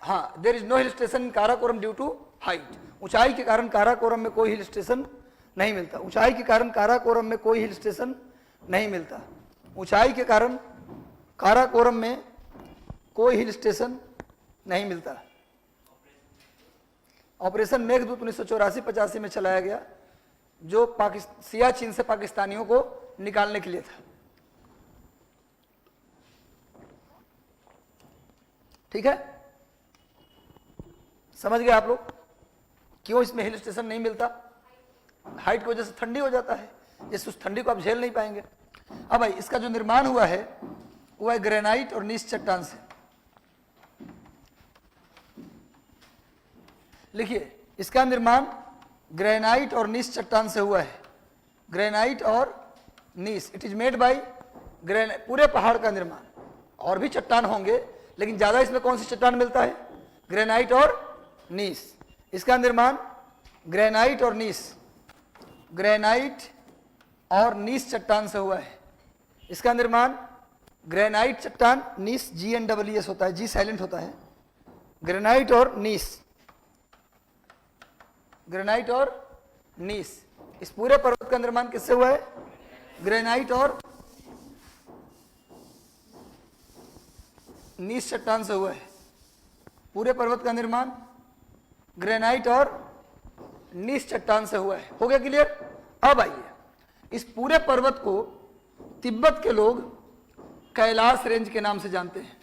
Speaker 2: हाँ, there is no hill station in Karakoram due to height. ऊंचाई के कारण काराकोरम में कोई हिल स्टेशन नहीं मिलता। ऊंचाई के कारण काराकोरम में कोई हिल स्टेशन नहीं मिलता। ऊंचाई के कारण काराकोरम में कोई हिल स्टेशन नहीं मिलता। ऑपरेशन मेघदूत 1984-85 में चलाया गया, जो सियाचिन से पाकिस्तानियों को निकालने के लिए था। ठीक है, समझ गए आप लोग क्यों इसमें हिल स्टेशन नहीं मिलता? हाइट की वजह से ठंडी हो जाता है, जिस उस ठंडी को आप झेल नहीं पाएंगे। अब भाई इसका जो निर्माण हुआ है वो है ग्रेनाइट और नीस चट्टान से। लिखिए, इसका निर्माण ग्रेनाइट और नीस चट्टान से हुआ है। ग्रेनाइट और gneiss, it is made by granite. पूरे पहाड़ का निर्माण, और भी चट्टान होंगे लेकिन ज्यादा इसमें कौन सी चट्टान मिलता है? ग्रेनाइट और नीस। इसका निर्माण ग्रेनाइट और नीस, ग्रेनाइट और नीस चट्टान से हुआ है। इसका निर्माण ग्रेनाइट चट्टान, नीस GNSS होता है, जी साइलेंट होता है। ग्रेनाइट और नीस, ग्रेनाइट और नीस, इस पूरे पर्वत का निर्माण किससे हुआ है? ग्रेनाइट और नीस चट्टान से हुआ है। पूरे पर्वत का निर्माण ग्रेनाइट और नीस चट्टान से हुआ है। हो गया क्लियर? अब आइए, इस पूरे पर्वत को तिब्बत के लोग कैलाश रेंज के नाम से जानते हैं।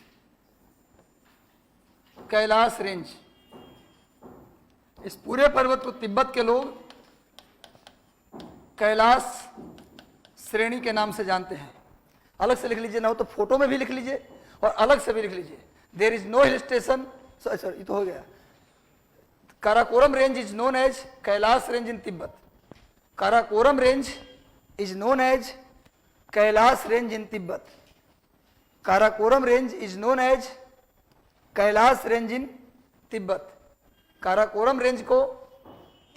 Speaker 2: कैलाश रेंज, इस पूरे पर्वत को तिब्बत के लोग कैलाश श्रेणी के नाम से जानते हैं। अलग से लिख लीजिए, ना हो तो फोटो में भी लिख लीजिए और अलग से भी लिख लीजिए। There is no hill station, sorry ये तो हो गया। Karakoram range is known as Kailash range in Tibet. Karakoram range is known as Kailash range in Tibet. Karakoram range is known as Kailash range in Tibet. Karakoram range को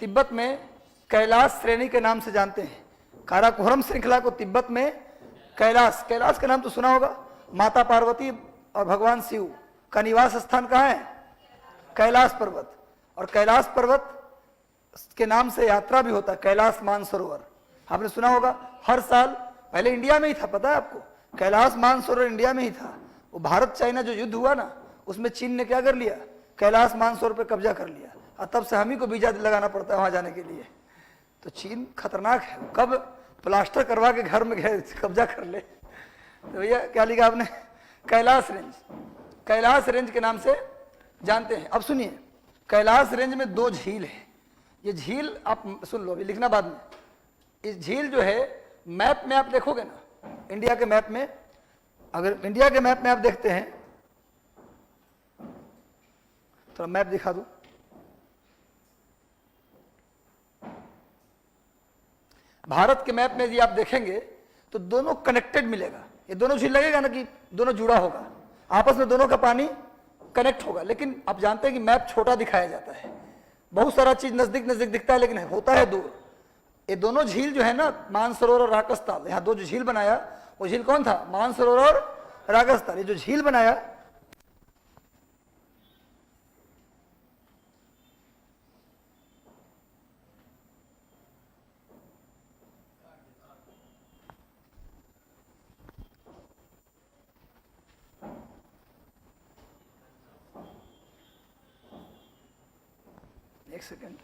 Speaker 2: तिब्बत में कैलाश श्रेणी के नाम से जानते हैं। काराकोरम श्रृंखला को तिब्बत में कैलाश, कैलाश का नाम तो सुना होगा, माता पार्वती और भगवान शिव का निवास स्थान कहाँ है? कैलाश पर्वत। और कैलाश पर्वत के नाम से यात्रा भी होता है, कैलाश मानसरोवर। आपने सुना होगा, हर साल, पहले इंडिया में ही था, पता है आपको? कैलाश मानसरोवर इंडिया में ही था। वो भारत चाइना जो युद्ध हुआ ना, उसमें चीन ने क्या कर लिया? कैलाश मानसरोवर पे कब्जा कर लिया, और तब से हम ही को वीजा लगाना पड़ता है वहां जाने के लिए। तो चीन खतरनाक है, कब प्लास्टर करवा के घर में कब्जा कर ले। तो भैया क्या लिखा आपने? कैलाश रेंज, कैलाश रेंज के नाम से जानते हैं। अब सुनिए, कैलाश रेंज में 2 झील है। ये झील आप सुन लो, अभी लिखना बाद में। इस झील जो है मैप में आप देखोगे ना, इंडिया के मैप में, अगर इंडिया के मैप में आप देखते हैं, थोड़ा मैप दिखा दूं, भारत के मैप में यदि आप देखेंगे तो दोनों कनेक्टेड मिलेगा। ये दोनों झील लगेगा ना कि दोनों जुड़ा होगा, आपस में दोनों का पानी कनेक्ट होगा। लेकिन आप जानते हैं कि मैप छोटा दिखाया जाता है, बहुत सारा चीज नजदीक नजदीक दिखता है लेकिन होता है दूर। ये दोनों झील जो है ना, मानसरोवर और राकसताल, यहाँ दो जो झील बनाया वो झील कौन था? मानसरोवर और राकसताल। ये जो झील बनाया एक सेकेंड,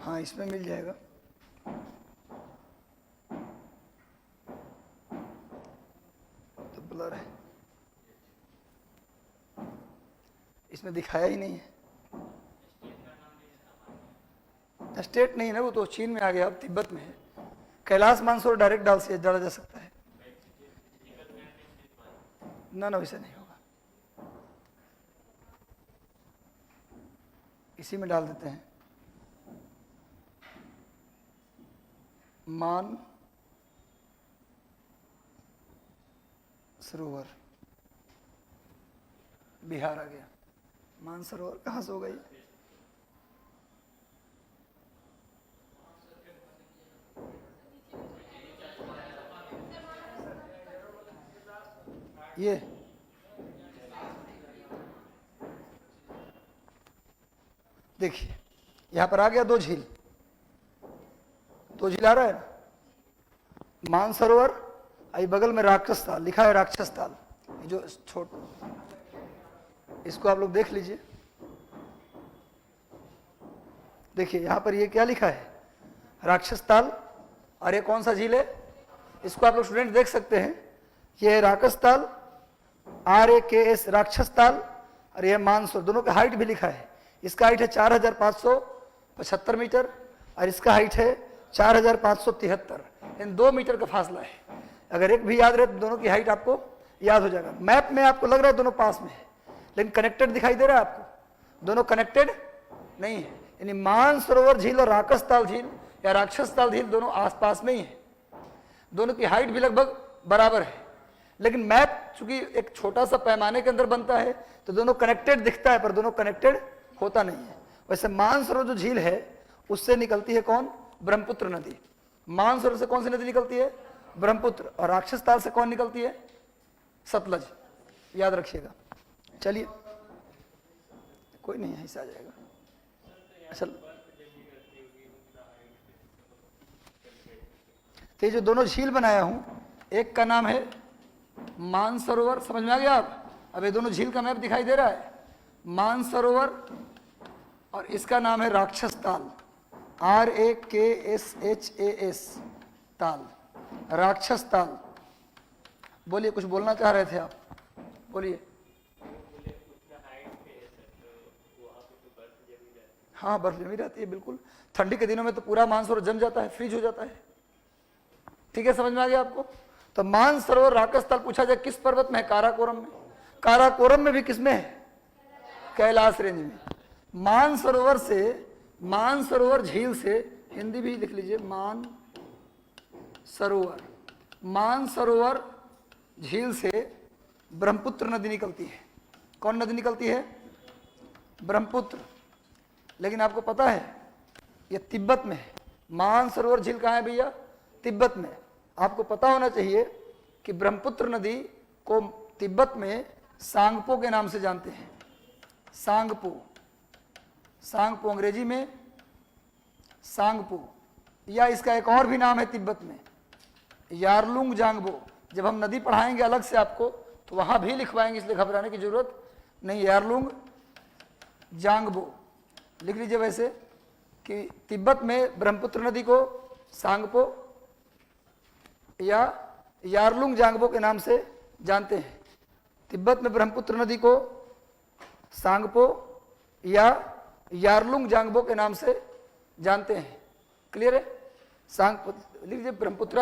Speaker 2: हाँ इसमें मिल जाएगा। तो ब्लर है, इसमें दिखाया ही नहीं है। स्टेट नहीं है ना, वो तो चीन में आ गया, अब तिब्बत में है। कैलाश मानसरोवर डायरेक्ट डाला जा सकता है ना, ना वैसे नहीं होगा, इसी में डाल देते हैं। मान सरोवर बिहार आ गया। मानसरोवर कहाँ से होगा ये देखिए यहां पर आ गया दो झील, दो झील आ रहा है ना, मानसरोवर, आई बगल में राक्षसताल लिखा है, राक्षसताल जो इसको आप लोग देख लीजिए। देखिए यहां पर ये क्या लिखा है? राक्षसताल। और ये कौन सा झील है? इसको आप लोग स्टूडेंट देख सकते हैं, ये है राकसताल, RAKS राक्षसताल, और ये मानसरोवर। दोनों का हाइट भी लिखा है, इसका हाइट है 4575 मीटर और इसका हाइट है 4573। इन 2 मीटर का फासला है। अगर एक भी याद रहे तो दोनों की हाइट आपको याद हो जाएगा। मैप में आपको लग रहा है दोनों पास में है, लेकिन कनेक्टेड दिखाई दे रहा है आपको? दोनों कनेक्टेड नहीं है। यानी मानसरोवर झील और राकसताल झील या राक्षसताल झील दोनों आसपास में ही है, दोनों की हाइट भी लगभग बराबर है। लेकिन मैप चूंकि एक छोटा सा पैमाने के अंदर बनता है तो दोनों कनेक्टेड दिखता है, पर दोनों कनेक्टेड होता नहीं है। वैसे मानसरोवर जो झील है उससे निकलती है कौन? ब्रह्मपुत्र नदी। मानसरोवर से कौन सी नदी निकलती है? ब्रह्मपुत्र। और राक्षसताल से कौन निकलती है? सतलज। याद रखिएगा। चलिए कोई नहीं, ऐसा आ जाएगा। अच्छा, तो ये जो दोनों झील बनाया हूं, एक का नाम है मानसरोवर, समझ में आ गया आप? अब ये दोनों झील का मैप दिखाई दे रहा है, मानसरोवर, और इसका नाम है राक्षसताल, RAKSHAS ताल, राक्षसताल। बोलिए, कुछ बोलना चाह रहे थे आप, बोलिए। हाँ बर्फ जमी रहती है, बिल्कुल। ठंडी के दिनों में तो पूरा मानसरोवर जम जाता है, फ्रीज हो जाता है। ठीक है, समझ में आ गया आपको? तो मानसरोवर राकसताल पूछा जाए किस पर्वत में है? काराकोरम में। काराकोरम में भी किसमें है? कैलाश रेंज में। मानसरोवर से, मानसरोवर झील से, हिंदी भी लिख लीजिए, मानसरोवर, मानसरोवर झील से ब्रह्मपुत्र नदी निकलती है। कौन नदी निकलती है? ब्रह्मपुत्र। लेकिन आपको पता है ये तिब्बत में है। मानसरोवर झील कहाँ है भैया? तिब्बत में। आपको पता होना चाहिए कि ब्रह्मपुत्र नदी को तिब्बत में सांगपो के नाम से जानते हैं। सांगपो, सांगपो अंग्रेजी में सांगपो, या इसका एक और भी नाम है तिब्बत में, यारलुंग जांगबो। जब हम नदी पढ़ाएंगे अलग से आपको तो वहां भी लिखवाएंगे, इसलिए घबराने की जरूरत नहीं। यारलुंग जांगबो लिख लीजिए वैसे कि तिब्बत में ब्रह्मपुत्र नदी को सांगपो या यारलुंग जांगबो के नाम से जानते हैं। तिब्बत में ब्रह्मपुत्र नदी को सांगपो या यारलुंग जांगबो के नाम से जानते हैं। क्लियर है? सांगपो लिख लीजिए, Brahmaputra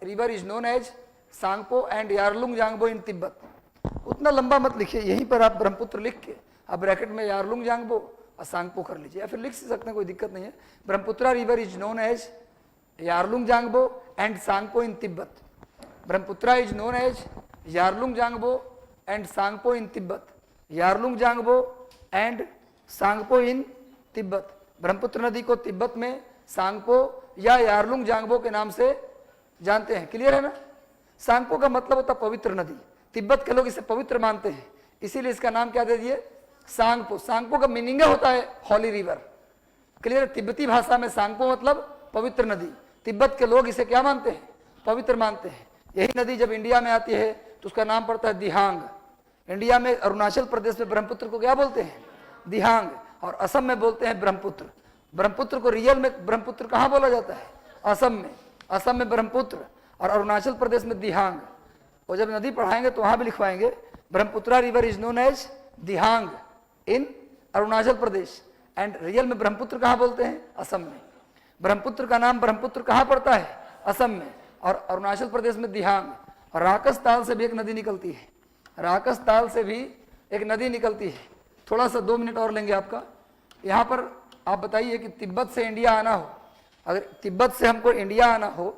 Speaker 2: river is known as Tsangpo and Yarlung Zangbo in Tibet. उतना लंबा मत लिखिए, यहीं पर आप ब्रह्मपुत्र लिख के आप ब्रैकेट में यारलुंग जांगबो और सांगपो कर लीजिए, या फिर लिख सकते हैं, कोई दिक्कत नहीं है। Brahmaputra river is known as Yarlung Zangbo and Tsangpo in Tibet. Brahmaputra is known as Yarlung Zangbo and Tsangpo in Tibet. Yarlung Zangbo and Tsangpo in Tibet. Brahmaputra नदी को तिब्बत में सांगपो या यारलुंग जांगबो के नाम से जानते हैं। क्लियर है ना? सांगपो का मतलब होता पवित्र नदी, तिब्बत के लोग इसे पवित्र मानते हैं, इसीलिए इसका नाम क्या दे दिए? सांगपो। सांगपो का मीनिंग होता है हॉली रिवर। क्लियर है? तिब्बती भाषा में सांगपो मतलब पवित्र नदी, तिब्बत के लोग इसे क्या मानते हैं? पवित्र मानते हैं। यही नदी जब इंडिया में आती है तो उसका नाम पड़ता है दिहांग। इंडिया में अरुणाचल प्रदेश में ब्रह्मपुत्र को क्या बोलते हैं? दिहांग। और असम में बोलते हैं ब्रह्मपुत्र। ब्रह्मपुत्र को रियल में ब्रह्मपुत्र कहाँ बोला जाता है? असम में। असम में ब्रह्मपुत्र और अरुणाचल प्रदेश में दिहांग। और जब नदी पढ़ाएंगे तो वहां भी लिखवाएंगे Brahmaputra river is known as Dihang in Arunachal Pradesh and real में ब्रह्मपुत्र कहाँ बोलते हैं? असम में। ब्रह्मपुत्र का नाम ब्रह्मपुत्र कहाँ पड़ता है? असम में। और अरुणाचल प्रदेश में दिहांग। और राकस ताल से भी एक नदी निकलती है, राकस ताल से भी एक नदी निकलती है। थोड़ा सा 2 मिनट और लेंगे आपका। यहाँ पर आप बताइए कि तिब्बत से इंडिया आना हो, अगर तिब्बत से हमको इंडिया आना हो,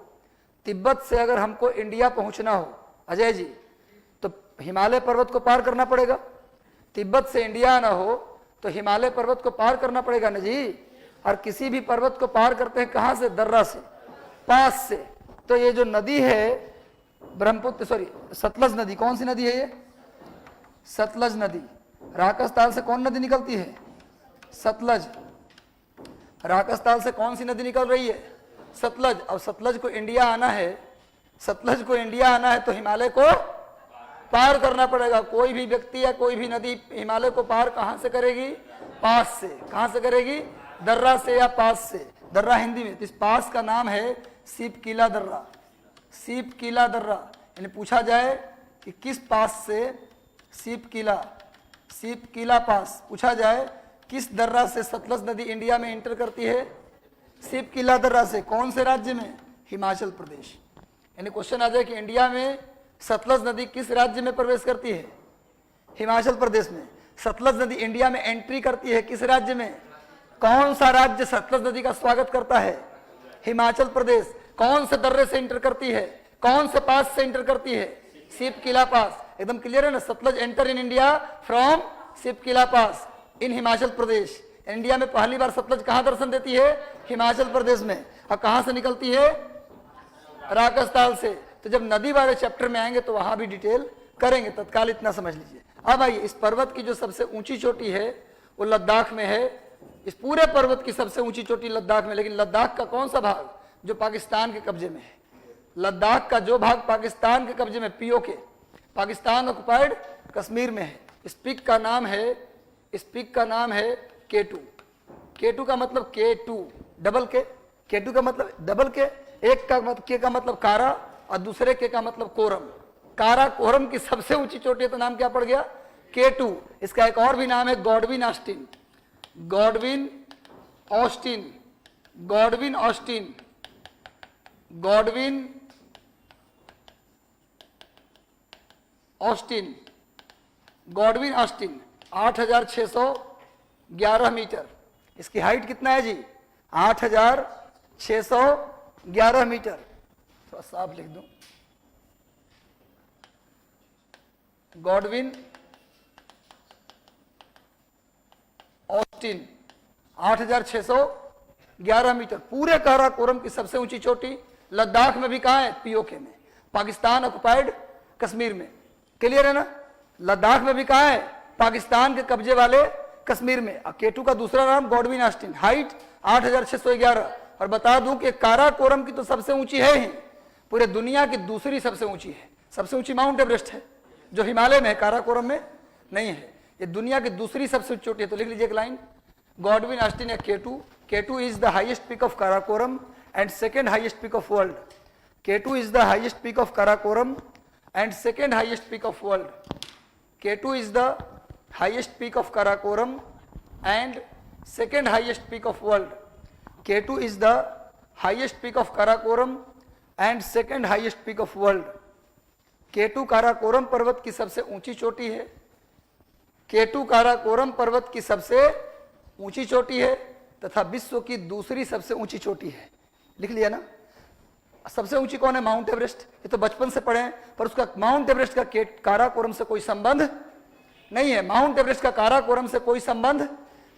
Speaker 2: तिब्बत से अगर हमको इंडिया पहुंचना हो अजय जी, तो हिमालय पर्वत को पार करना पड़ेगा। तिब्बत से इंडिया आना हो तो हिमालय पर्वत को पार करना पड़ेगा ना जी। और किसी भी पर्वत को पार करते हैं कहाँ से? दर्रा से, पास से। तो ये जो नदी है ब्रह्मपुत्र, सॉरी सतलज नदी, कौन सी नदी है ये? सतलज नदी। राकसताल से कौन नदी निकलती है? सतलज। राकसताल से कौन सी नदी निकल रही है? सतलज। और सतलज को इंडिया आना है, सतलज को इंडिया आना है तो हिमालय को पार करना पड़ेगा। कोई भी व्यक्ति या कोई भी नदी हिमालय को पार कहां से करेगी? पास से। कहां से करेगी? दर्रा से या पास से। दर्रा हिंदी में, इस पास का नाम है सीपकीला दर्रा। सीपकीला दर्रा। यानी पूछा जाए कि किस पास से? सीपकीला, सीपकीला पास। पूछा जाए किस दर्रा से सतलज नदी इंडिया में एंटर करती है? सीपकीला दर्रा से। कौन से राज्य में? हिमाचल प्रदेश। यानी क्वेश्चन आ जाए कि इंडिया में सतलज नदी किस राज्य में प्रवेश करती है? हिमाचल प्रदेश में। सतलज नदी इंडिया में एंट्री करती है किस राज्य में? कौन सा राज्य सतलज नदी का स्वागत करता है? हिमाचल प्रदेश। कौन से दर्रे से एंटर करती है? कौन से पास से एंटर करती है? सीपकीला पास। एकदम क्लियर है ना? Sutlej enter in India from Shipki La pass in Himachal Pradesh. India में पहली बार सतलज कहां दर्शन देती है? हिमाचल प्रदेश में। और कहां से निकलती है? राकसताल से। तो जब नदी वाले चैप्टर में आएंगे तो वहां भी डिटेल करेंगे, तत्काल इतना समझ लीजिए। अब आइए, इस पर्वत की जो सबसे ऊंची चोटी है वो लद्दाख में है। इस पूरे पर्वत की सबसे ऊंची चोटी लद्दाख में। लेकिन लद्दाख का कौन सा भाग? जो पाकिस्तान के कब्जे में है। लद्दाख का जो भाग पाकिस्तान के कब्जे में, पीओके, पाकिस्तान ऑक्युपाइड कश्मीर में है। इस पीक का नाम है, इस पीक का नाम है K2। K2 का मतलब K2 डबल के। K2 का मतलब डबल के। एक का मतलब के का मतलब कारा और दूसरे के का मतलब कोरम। कारा कोरम की सबसे ऊंची चोटी है तो नाम क्या पड़ गया? K2। इसका एक और भी नाम है Godwin Austen. Godwin Austen, Godwin Austen, Godwin Austen, Godwin Austen. 8611 metre. इसकी हाइट कितना है जी? 8611 मीटर। थोड़ा साफ लिख दूं, गॉडविन ऑस्टिन 8611 मीटर। पूरे काराकोरम की सबसे ऊंची चोटी लद्दाख में भी कहां है? पीओके में, पाकिस्तान ऑक्युपाइड कश्मीर में। क्लियर है ना? लद्दाख में भी कहां है? पाकिस्तान के कब्जे वाले कश्मीर में। K2 का दूसरा नाम गॉडविन ऑस्टिन। हाइट 8611। और बता दूं कि काराकोरम की तो सबसे ऊंची है ही, पूरे दुनिया की दूसरी सबसे ऊंची है। सबसे ऊंची माउंट एवरेस्ट है जो हिमालय में है, काराकोरम में नहीं है। ये दुनिया की दूसरी सबसे ऊंची चोटी है। तो लिख लीजिए एक line, Godwin Austen K2. K2 is the highest peak of Karakoram and second highest peak of world. K2 is the highest peak of Karakoram and second highest peak of world. K2 is the highest peak of Karakoram and second highest peak of world. K2 is the highest peak of Karakoram and second highest peak of world. K2 Karakoram पर्वत की सबसे ऊंची चोटी है. K2 Karakoram पर्वत की सबसे ऊंची चोटी है तथा विश्व की दूसरी सबसे ऊंची चोटी है. लिख लिया ना. सबसे ऊंची कौन है? Mount Everest. ये तो बचपन से पढ़े हैं, पर उसका माउंट एवरेस्ट का काराकोरम से कोई संबंध नहीं है. माउंट एवरेस्ट का काराकोरम से कोई संबंध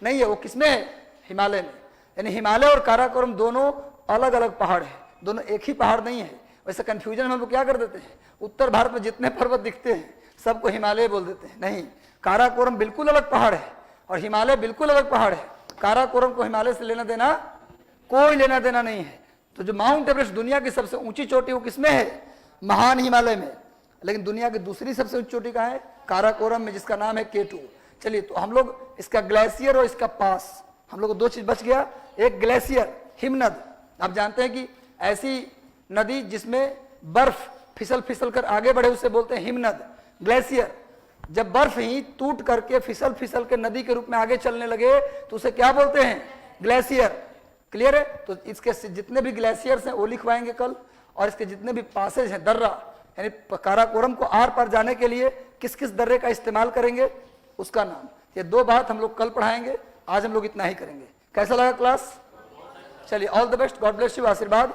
Speaker 2: नहीं है. वो किसमें है? हिमालय में. यानी हिमालय और काराकोरम दोनों अलग अलग पहाड़ है, दोनों एक ही पहाड़ नहीं है. वैसे कंफ्यूजन में हम लोग क्या कर देते हैं, उत्तर भारत में जितने पर्वत दिखते हैं सबको हिमालय बोल देते हैं. नहीं, काराकोरम बिल्कुल अलग पहाड़ है और हिमालय बिल्कुल अलग पहाड़ है. काराकोरम को हिमालय से लेना देना कोई लेना देना नहीं है. तो जो माउंट एवरेस्ट दुनिया की सबसे ऊंची चोटी वो किसमें है? महान हिमालय में. लेकिन दुनिया की दूसरी सबसे ऊंची चोटी कहाँ है? काराकोरम में, जिसका नाम है K2. चलिए, तो हम लोग इसका ग्लेशियर और इसका पास, हम लोग को दो चीज बच गया. एक ग्लेशियर, हिमनद. आप जानते हैं कि ऐसी नदी जिसमें बर्फ फिसल फिसल कर आगे बढ़े उसे बोलते हैं हिमनद. ग्लेशियर. जब बर्फ ही टूट करके फिसल फिसल के नदी के रूप में आगे चलने लगे तो उसे क्या बोलते हैं? ग्लेशियर. क्लियर है? तो इसके जितने भी ग्लेशियर्स हैं वो लिखवाएंगे कल, और इसके जितने भी पासेज हैं, दर्रा, यानी काराकोरम को आर पार जाने के लिए किस किस दर्रे का इस्तेमाल करेंगे उसका नाम. ये दो बात हम लोग कल पढ़ाएंगे. आज हम लोग इतना ही करेंगे. कैसा लगा क्लास? चलिए, all the best. God bless you. आशीर्वाद.